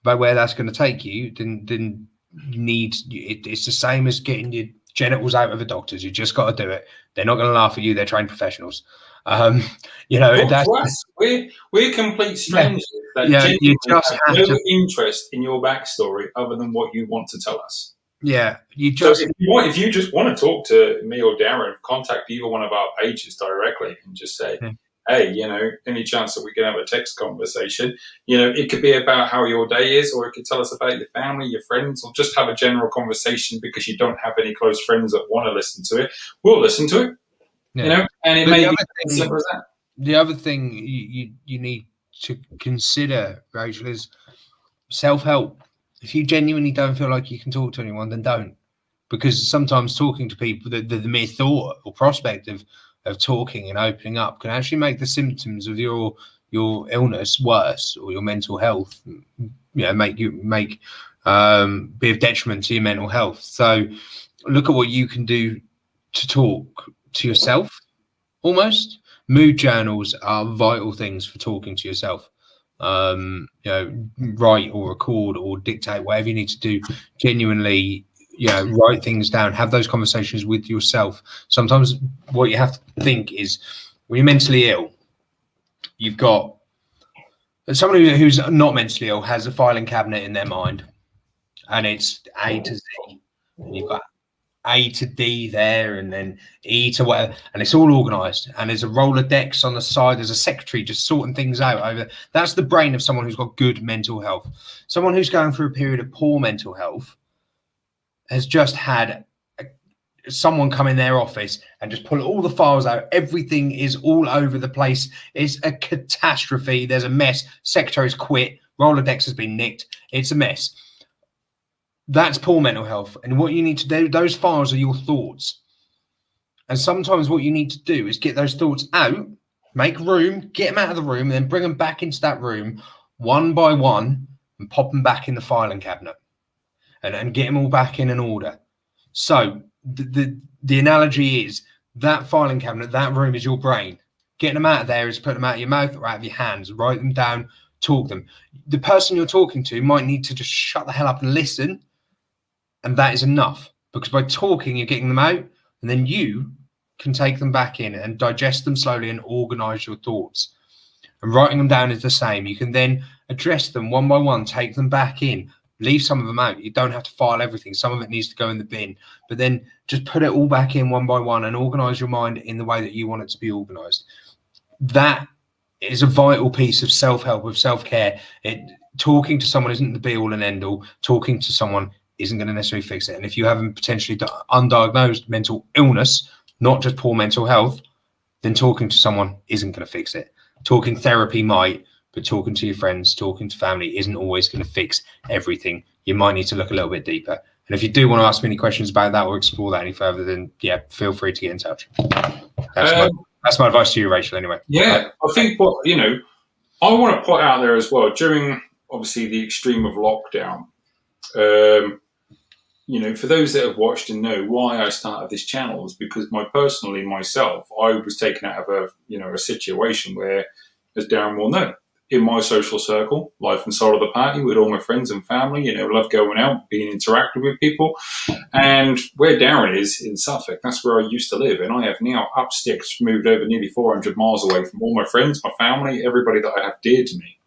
about where that's going to take you, then it's the same as getting your genitals out of a doctor's. You just got to do it. They're not going to laugh at you. They're trained professionals. We're complete strangers. You just have no interest in your backstory other than what you want to tell us. Yeah, if you just want to talk to me or Darren, contact either one of our pages directly and just say, hey, any chance that we can have a text conversation? It could be about how your day is, or it could tell us about your family, your friends, or just have a general conversation because you don't have any close friends that want to listen to it. We'll listen to it, and it may be as simple as that. The other thing you need to consider, Rachel, is self-help. If you genuinely don't feel like you can talk to anyone, then don't. Because sometimes talking to people, the mere thought or prospect of talking and opening up can actually make the symptoms of your illness worse, or your mental health, be of detriment to your mental health. So look at what you can do to talk to yourself. Almost mood journals are vital things for talking to yourself. Write or record or dictate, whatever you need to do. Genuinely, write things down, have those conversations with yourself. Sometimes what you have to think is, when you're mentally ill, you've got someone who's not mentally ill has a filing cabinet in their mind, and it's A to Z, and you've got A to D there, and then E to whatever, and it's all organized, and there's a Rolodex on the side, there's a secretary just sorting things out over. That's the brain of someone who's got good mental health. Someone who's going through a period of poor mental health has just had someone come in their office and just pull all the files out. Everything is all over the place. It's a catastrophe. There's a mess. Secretary's quit. Rolodex has been nicked. It's a mess. That's poor mental health. And what you need to do, those files are your thoughts. And sometimes what you need to do is get those thoughts out, make room, get them out of the room, and then bring them back into that room one by one and pop them back in the filing cabinet. And get them all back in an order. So the analogy is that filing cabinet, that room is your brain. Getting them out of there is putting them out of your mouth or out of your hands. Write them down, talk them. The person you're talking to might need to just shut the hell up and listen. And that is enough, because by talking, you're getting them out, and then you can take them back in and digest them slowly and organize your thoughts. And writing them down is the same. You can then address them one by one, take them back in. Leave some of them out. You don't have to file everything. Some of it needs to go in the bin, but then just put it all back in one by one and organize your mind in the way that you want it to be organized. that is a vital piece of self-help, of self-care. Talking to someone isn't the be-all and end-all. Talking to someone isn't going to necessarily fix it. And if you haven't potentially undiagnosed mental illness, not just poor mental health, then talking to someone isn't going to fix it. Talking therapy might, but talking to your friends, talking to family isn't always going to fix everything. You might need to look a little bit deeper. And if you do want to ask me any questions about that or explore that any further, then yeah, feel free to get in touch. That's my advice to you, Rachel, anyway. Yeah, I think what, I want to put out there as well, during obviously the extreme of lockdown, for those that have watched and know why I started this channel is because myself, I was taken out of a situation where, as Darren will know, in my social circle, life and soul of the party with all my friends and family, love going out, being interactive with people. And where Darren is in Suffolk, that's where I used to live. And I have now up sticks, moved over nearly 400 miles away from all my friends, my family, everybody that I have dear to me.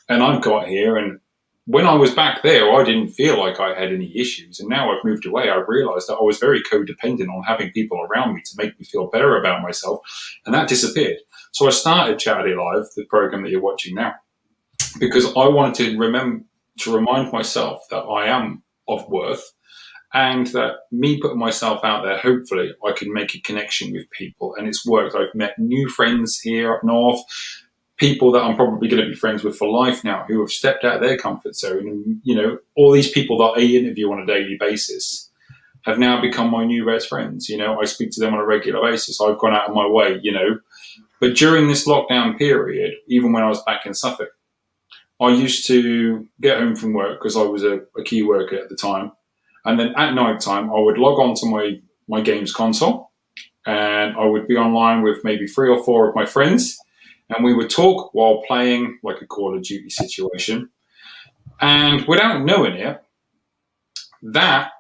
And I've got here, and when I was back there, I didn't feel like I had any issues. And now I've moved away, I've realized that I was very codependent on having people around me to make me feel better about myself. And that disappeared. So I started Chaturday Live, the program that you're watching now, because I wanted to remind myself that I am of worth, and that me putting myself out there, hopefully I can make a connection with people. And it's worked. I've met new friends here up north, people that I'm probably going to be friends with for life now, who have stepped out of their comfort zone. And, all these people that I interview on a daily basis have now become my new best friends. I speak to them on a regular basis. I've gone out of my way, But during this lockdown period, even when I was back in Suffolk, I used to get home from work because I was a key worker at the time. And then at night time, I would log on to my games console, and I would be online with maybe 3 or 4 of my friends. And we would talk while playing like a Call of Duty situation. And without knowing it, that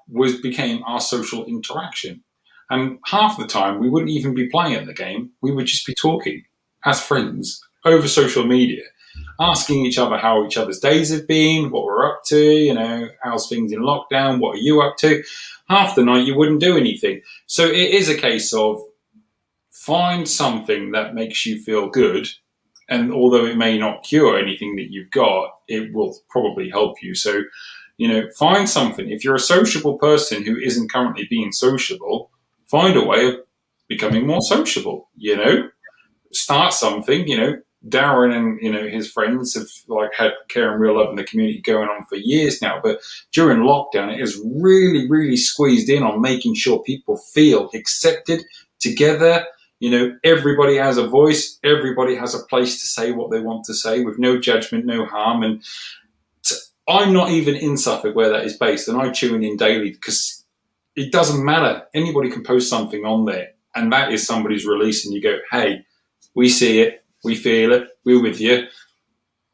became our social interaction. And half the time, we wouldn't even be playing the game. We would just be talking as friends over social media, asking each other how each other's days have been, what we're up to, how's things in lockdown, what are you up to? Half the night, you wouldn't do anything. So it is a case of find something that makes you feel good. And although it may not cure anything that you've got, it will probably help you. So, find something. If you're a sociable person who isn't currently being sociable, find a way of becoming more sociable, start something, Darren and, his friends have had Care and Real Love in the community going on for years now. But during lockdown, it has really, really squeezed in on making sure people feel accepted together. Everybody has a voice. Everybody has a place to say what they want to say with no judgment, no harm. And I'm not even in Suffolk where that is based. And I tune in daily because it doesn't matter. Anybody can post something on there, and that is somebody's release. And you go, hey, we see it. We feel it. We're with you.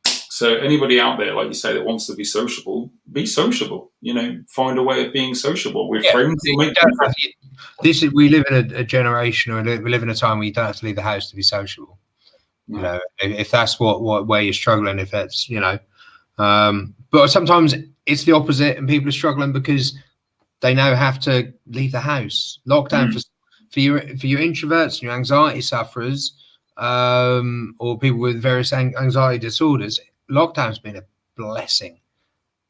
So anybody out there, like you say, that wants to be sociable, be sociable. Find a way of being sociable with friends. We live in a generation, or we live in a time where you don't have to leave the house to be sociable. No. If that's where you're struggling, if that's but sometimes it's the opposite, and people are struggling because they now have to leave the house. Lockdown for your introverts and your anxiety sufferers, or people with various anxiety disorders. Lockdown's been a blessing.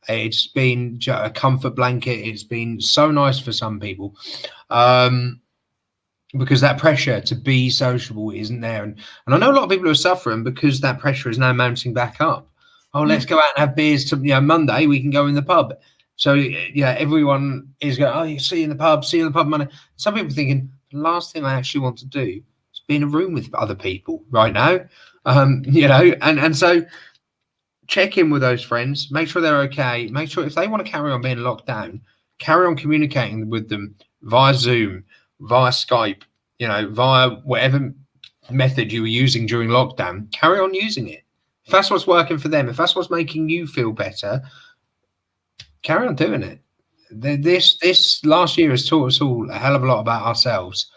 It's been a comfort blanket. It's been so nice for some people, because that pressure to be sociable isn't there. And I know a lot of people are suffering because that pressure is now mounting back up. Oh, let's go out and have beers Monday. We can go in the pub. So everyone is going, oh, you see you in the pub Monday. Some people are thinking, the last thing I actually want to do is be in a room with other people right now. And so check in with those friends, make sure they're okay. Make sure if they want to carry on being locked down, carry on communicating with them via Zoom, via Skype, via whatever method you were using during lockdown, carry on using it. If that's what's working for them, if that's what's making you feel better, carry on doing it. This last year has taught us all a hell of a lot about ourselves,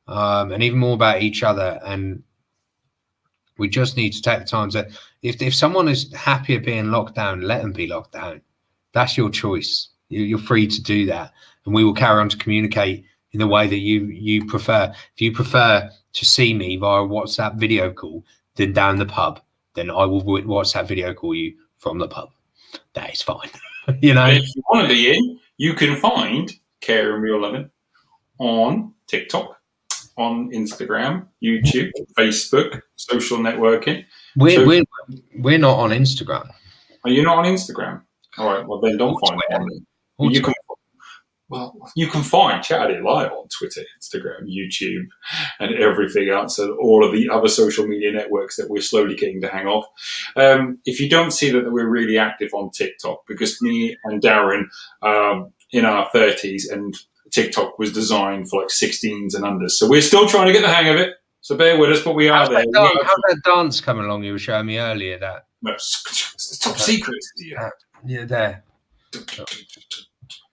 and even more about each other. And we just need to take the time to, if someone is happier being locked down, let them be locked down. That's your choice. You're free to do that. And we will carry on to communicate in the way that you prefer. If you prefer to see me via WhatsApp video call than down the pub, then I will WhatsApp video call you from the pub. That is fine. You know. And if you want to be in, you can find Care and Real Living on TikTok, on Instagram, YouTube, Facebook, social networking. We're not on Instagram. Are you not on Instagram? All right. Well, then don't find it on there. You can find Chaturday Live on Twitter, Instagram, YouTube, and everything else, and all of the other social media networks that we're slowly getting to hang off. If you don't see that we're really active on TikTok, because me and Darren in our 30s, and TikTok was designed for like 16s and unders, so we're still trying to get the hang of it. So bear with us, but we are there. How's that dance coming along? You were showing me earlier that. No, it's top secret. Yeah, there.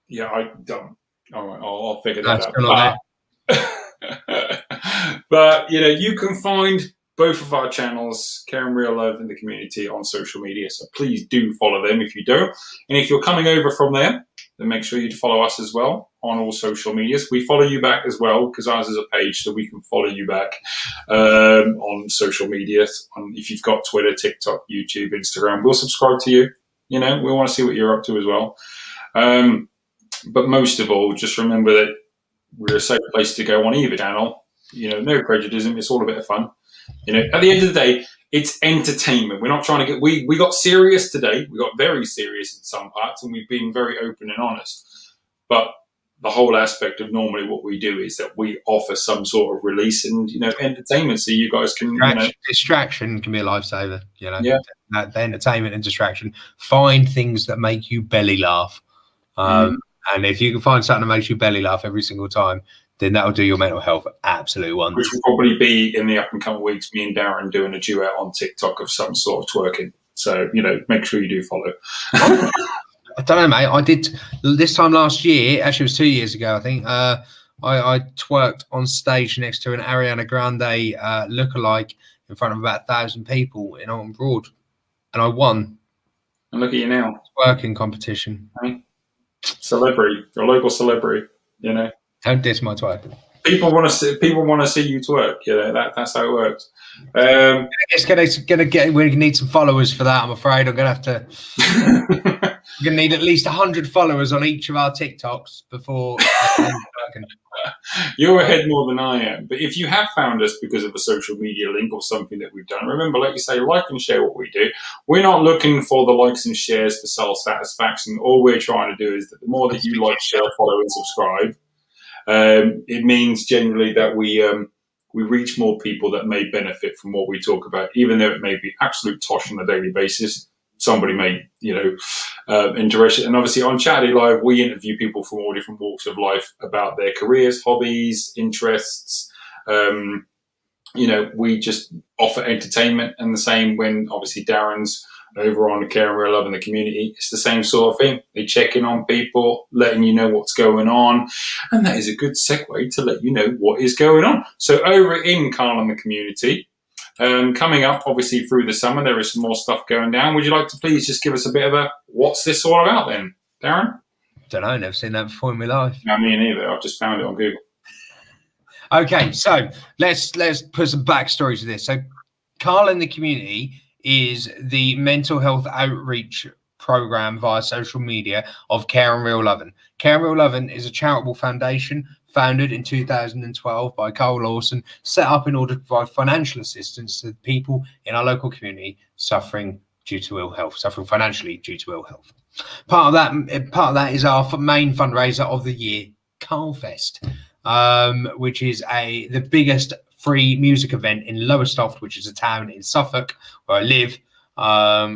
Yeah, I don't. All right, I'll figure that out. But you can find both of our channels, Care and Real Love, in the community on social media. So please do follow them if you don't. And if you're coming over from there, then make sure you follow us as well on all social medias. We follow you back as well because ours is a page, so we can follow you back on social media. If you've got Twitter, TikTok, YouTube, Instagram, we'll subscribe to you. We want to see what you're up to as well. But most of all, just remember that we're a safe place to go on either channel. No prejudice. It's all a bit of fun. At the end of the day, it's entertainment. We're not trying to get. We got serious today. We got very serious in some parts, and we've been very open and honest. But the whole aspect of normally what we do is that we offer some sort of release and entertainment, so you guys can distraction can be a lifesaver. Yeah. The entertainment and distraction. Find things that make you belly laugh. And if you can find something that makes you belly laugh every single time, then that'll do your mental health absolute wonders. Which will probably be in the up and coming weeks, me and Darren doing a duet on TikTok of some sort of twerking. So, make sure you do follow. I don't know, mate. I did this time last year. Actually, it was 2 years ago, I think. I twerked on stage next to an Ariana Grande lookalike in front of about 1,000 people in Alton Broad. And I won. And look at you now. Twerking competition. Right? Celebrity, your local celebrity, Don't diss my twerking. People want to see you twerk. That's how it works. It's gonna get. We need some followers for that. I'm afraid I'm gonna have to. We're gonna need at least 100 followers on each of our TikToks before. You're ahead more than I am. But if you have found us because of a social media link or something that we've done, remember, like you say, like and share what we do. We're not looking for the likes and shares for self-satisfaction. All we're trying to do is that the more that you like, share, follow, and subscribe, it means generally that we reach more people that may benefit from what we talk about, even though it may be absolute tosh on a daily basis. Somebody may, interested. And obviously on Chaturday Live, we interview people from all different walks of life about their careers, hobbies, interests. We just offer entertainment, and the same when obviously Darren's over on Care and Real Love in the community. It's the same sort of thing. They check in on people, letting you know what's going on. And that is a good segue to let you know what is going on. So over in Carl and the community, coming up, obviously, through the summer, there is some more stuff going down. Would you like to please just give us a bit of a what's this all about then, Darren? Don't know. Never seen that before in my life. No, me neither. I've just found it on Google. Okay, so let's put some backstory to this. So, Carl in the community is the mental health outreach program via social media of Care and Real Lovin'. Care and Real Lovin' is a charitable foundation founded in 2012 by Carl Lawson, set up in order to provide financial assistance to people in our local community suffering financially due to ill health. Part of that is our main fundraiser of the year, Carlfest, which is the biggest free music event in Lowestoft, which is a town in Suffolk where I live.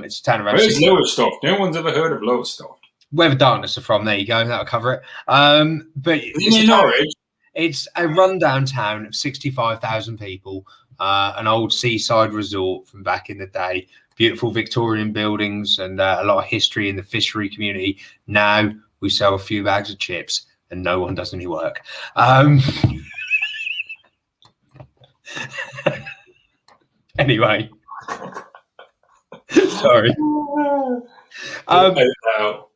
It's a town around. Where's Lowestoft? No one's ever heard of Lowestoft. Where the Darkness are from, there you go, that'll cover it. But it's a rundown town of 65,000 people, an old seaside resort from back in the day, beautiful Victorian buildings and a lot of history in the fishery community. Now we sell a few bags of chips and no one does any work. Anyway, sorry.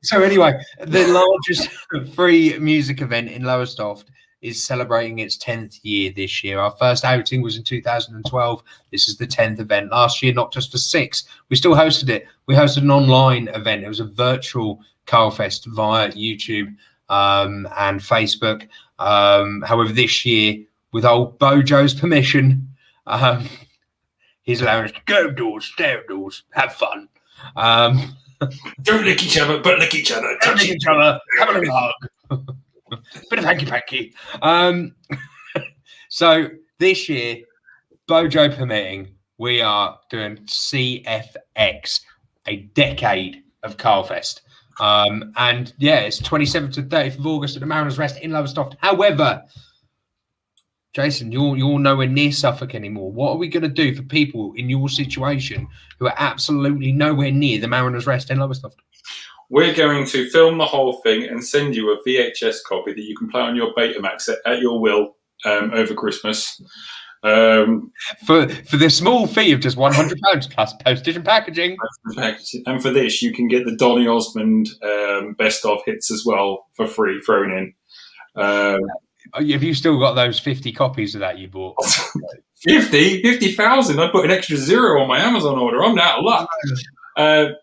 So anyway, the largest free music event in Lowestoft is celebrating its 10th year this year. Our first outing was in 2012. This is the 10th event. Last year knocked us for 6. We still hosted it. We hosted an online event. It was a virtual Carlfest via YouTube and Facebook. However, this year, with old Bojo's permission, he's allowing us to go doors, stay outdoors, have fun. Don't lick each other, but lick each other. Touch each other, have a little hug. Bit of hanky-panky. So this year, Bojo permitting, we are doing CFX, a decade of Carlfest. And yeah, it's 27th to 30th of August at the Mariners Rest in Lowestoft. However, Jason, you're nowhere near Suffolk anymore. What are we going to do for people in your situation who are absolutely nowhere near the Mariners Rest in Lowestoft? We're going to film the whole thing and send you a VHS copy that you can play on your Betamax at your will over Christmas. For the small fee of just £100 plus postage and packaging. And for this, you can get the Donny Osmond best of hits as well for free thrown in. Have you still got those 50 copies of that you bought? 50,000. I put an extra 0 on my Amazon order. I'm out of luck.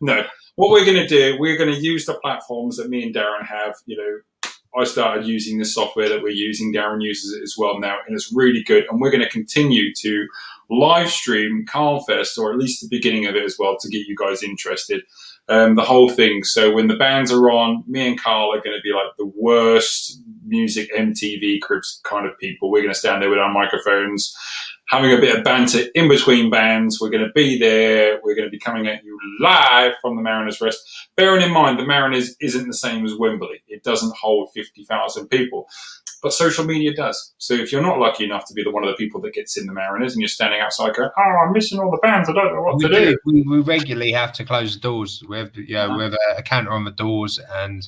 No. What we're going to do, we're going to use the platforms that me and Darren have. You know, I started using the software that we're using. Darren uses it as well now, and it's really good. And we're going to continue to live stream Carlfest, or at least the beginning of it as well, to get you guys interested. The whole thing. So when the bands are on, me and Carl are going to be like the worst music MTV cribs kind of people. We're going to stand there with our microphones, having a bit of banter in between bands. We're going to be there. We're going to be coming at you live from the Mariners Rest. Bearing in mind, the Mariners isn't the same as Wembley. It doesn't hold 50,000 people. But social media does. So if you're not lucky enough to be one of the people that gets in the Mariners and you're standing outside going, oh, I'm missing all the bands, I don't know what to do. We regularly have to close the doors. We have a counter on the doors, and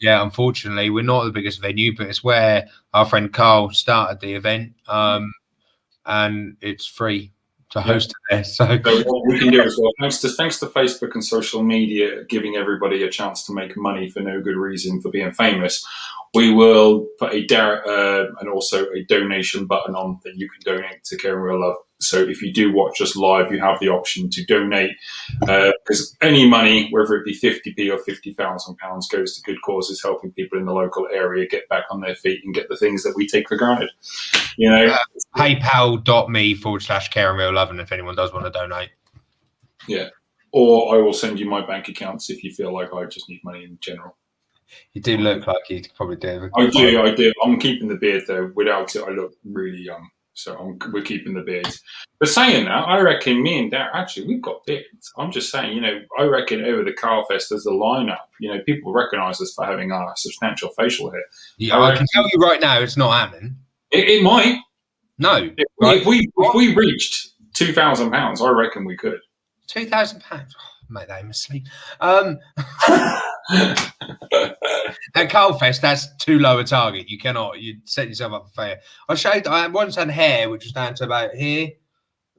unfortunately, we're not the biggest venue, but it's where our friend Carl started the event, and it's free to host it there. So what we can do as well, thanks to Facebook and social media giving everybody a chance to make money for no good reason for being famous, we will put and also a donation button on that you can donate to Care and Real Love. So if you do watch us live, you have the option to donate, because any money, whether it be 50p or £50,000, goes to good causes, helping people in the local area get back on their feet and get the things that we take for granted. You know, PayPal.me/Care and Real Love, and if anyone does want to donate, or I will send you my bank accounts if you feel like I just need money in general. You do look like you probably do. I do. I'm keeping the beard though. Without it, I look really young. So we're keeping the beards. But saying that, I reckon me and Darren, actually, we've got beards. I'm just saying, you know, I reckon over the Carlfest as the lineup, you know, people recognise us for having our substantial facial hair. Yeah, I can tell you right now, it's not happening. It might. No. If we reached £2,000, I reckon we could. £2,000? Oh, mate, they must sleep. At Carlfest, that's too low a target. You set yourself up for failure. I once had hair which was down to about here.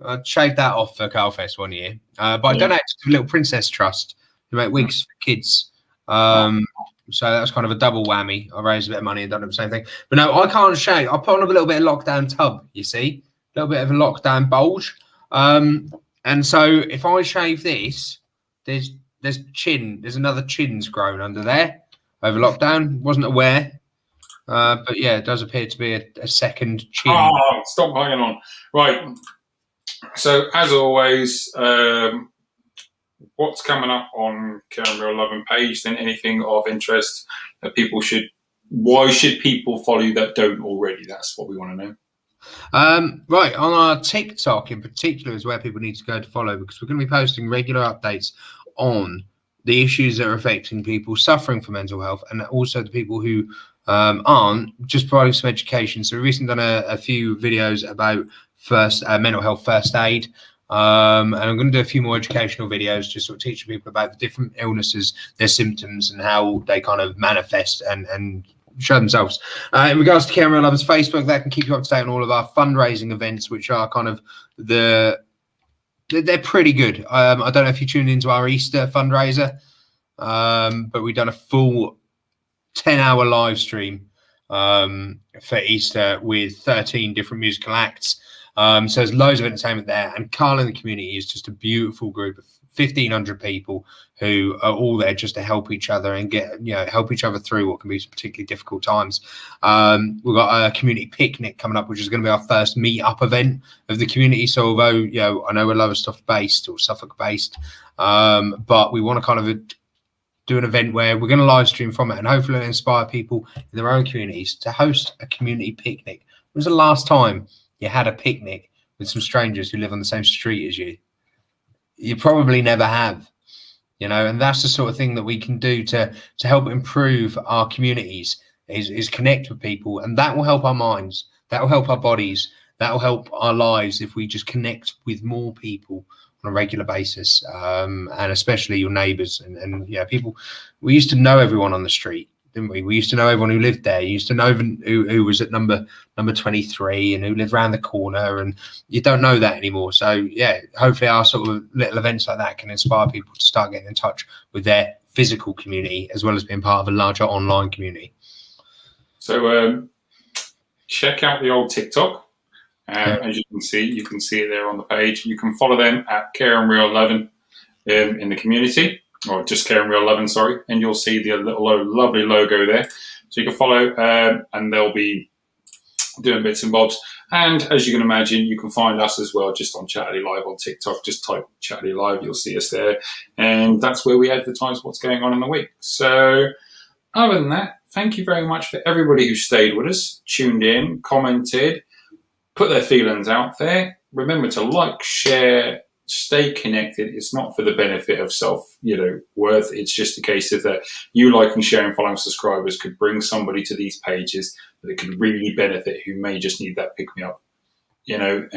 I shaved that off for Carlfest one year. But I donated to a little princess trust to make wigs for kids. So that was kind of a double whammy. I raised a bit of money and done the same thing. But no, I can't shave. I put on a little bit of lockdown tub, you see. A little bit of a lockdown bulge. And so if I shave this, there's another chin's grown under there over lockdown. Wasn't aware. But yeah, it does appear to be a second chin. Oh, stop hanging on. Right. So as always, what's coming up on Care and Real Love page, then anything of interest that why should people follow you that don't already? That's what we want to know. Right, on our TikTok in particular is where people need to go to follow, because we're going to be posting regular updates on the issues that are affecting people suffering from mental health, and also the people who aren't, just providing some education. So we've recently done a few videos about mental health first aid, and I'm going to do a few more educational videos, just sort of teaching people about the different illnesses, their symptoms, and how they kind of manifest and show themselves. In regards to Care and Real Love's Facebook, that can keep you up to date on all of our fundraising events, which are kind of they're pretty good. I don't know if you tuned into our Easter fundraiser, but we've done a full 10-hour live stream for Easter with 13 different musical acts. So there's loads of entertainment there, and Carl in the Community is just a beautiful group of 1,500 people who are all there just to help each other and help each other through what can be some particularly difficult times. We've got a community picnic coming up, which is going to be our first meet-up event of the community. So although I know we're Lowestoft-based or Suffolk-based, but we want to kind of do an event where we're going to live stream from it and hopefully inspire people in their own communities to host a community picnic. When was the last time you had a picnic with some strangers who live on the same street as you? You probably never have, and that's the sort of thing that we can do to help improve our communities is connect with people, and that will help our minds, that will help our bodies, that will help our lives if we just connect with more people on a regular basis, and especially your neighbors and people. We used to know everyone on the street, didn't we? We used to know everyone who lived there. You used to know who was at number 23 and who lived around the corner, and you don't know that anymore. So hopefully our sort of little events like that can inspire people to start getting in touch with their physical community as well as being part of a larger online community. So check out the old TikTok. As you can see it there on the page. You can follow them at Care and Real 11 in the community, or just Care and Real 11, sorry, and you'll see the little lovely logo there. So you can follow, and they'll be doing bits and bobs. And as you can imagine, you can find us as well just on Chaturday Live on TikTok. Just type Chaturday Live, you'll see us there, and that's where we advertise what's going on in the week. So other than that, thank you very much for everybody who stayed with us, tuned in, commented, put their feelings out there. Remember to like, share, stay connected. It's not for the benefit of self-worth. It's just a case of that you liking, sharing, following subscribers could bring somebody to these pages that it could really benefit, who may just need that pick-me-up,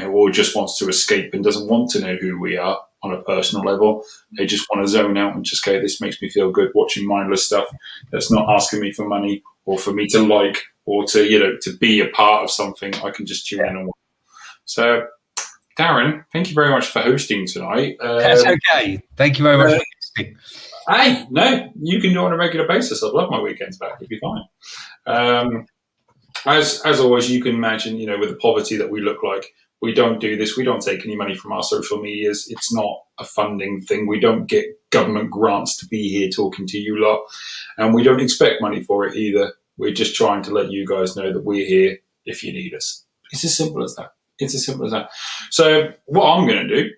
or just wants to escape and doesn't want to know who we are on a personal level. They just want to zone out and just go, this makes me feel good watching mindless stuff that's not asking me for money or for me to like, or to be a part of something. I can just tune in and watch. So, Darren, thank you very much for hosting tonight. That's okay. Thank you very much for listening. Hey, no, you can do it on a regular basis. I'd love my weekends back. It'd be fine. As always, you can imagine, with the poverty that we look like, we don't do this. We don't take any money from our social medias. It's not a funding thing. We don't get government grants to be here talking to you lot, and we don't expect money for it either. We're just trying to let you guys know that we're here if you need us. It's as simple as that. So what I'm going to do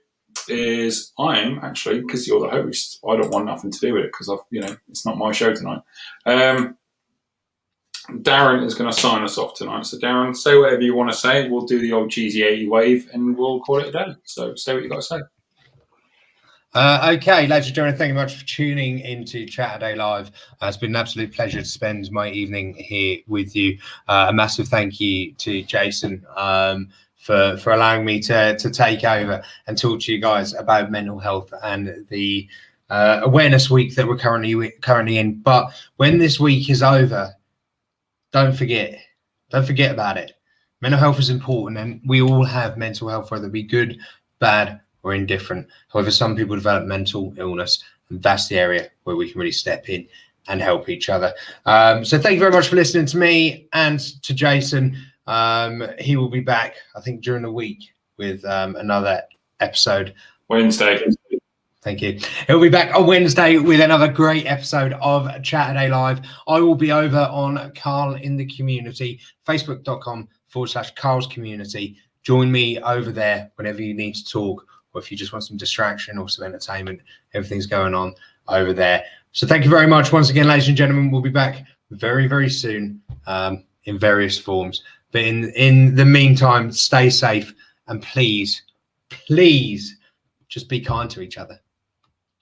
is I'm actually, because you're the host, I don't want nothing to do with it because it's not my show tonight. Darren is going to sign us off tonight. So Darren, say whatever you want to say. We'll do the old cheesy 80 wave and we'll call it a day. So say what you got to say. Okay, ladies and gentlemen, thank you very much for tuning into Chaturday Live. It's been an absolute pleasure to spend my evening here with you. A massive thank you to Jason for allowing me to take over and talk to you guys about mental health and the awareness week that we're currently in. But when this week is over, don't forget about it. Mental health is important, and we all have mental health, whether it be good, bad, or indifferent. However, some people develop mental illness, and that's the area where we can really step in and help each other. So thank you very much for listening to me and to Jason. He will be back, I think, during the week with another episode. Wednesday. Thank you. He'll be back on Wednesday with another great episode of Chaturday Live. I will be over on Carl in the Community, facebook.com/Carl's Community. Join me over there whenever you need to talk, or if you just want some distraction or some entertainment. Everything's going on over there. So thank you very much once again, ladies and gentlemen. We'll be back very, very soon in various forms. But in the meantime, stay safe and please just be kind to each other.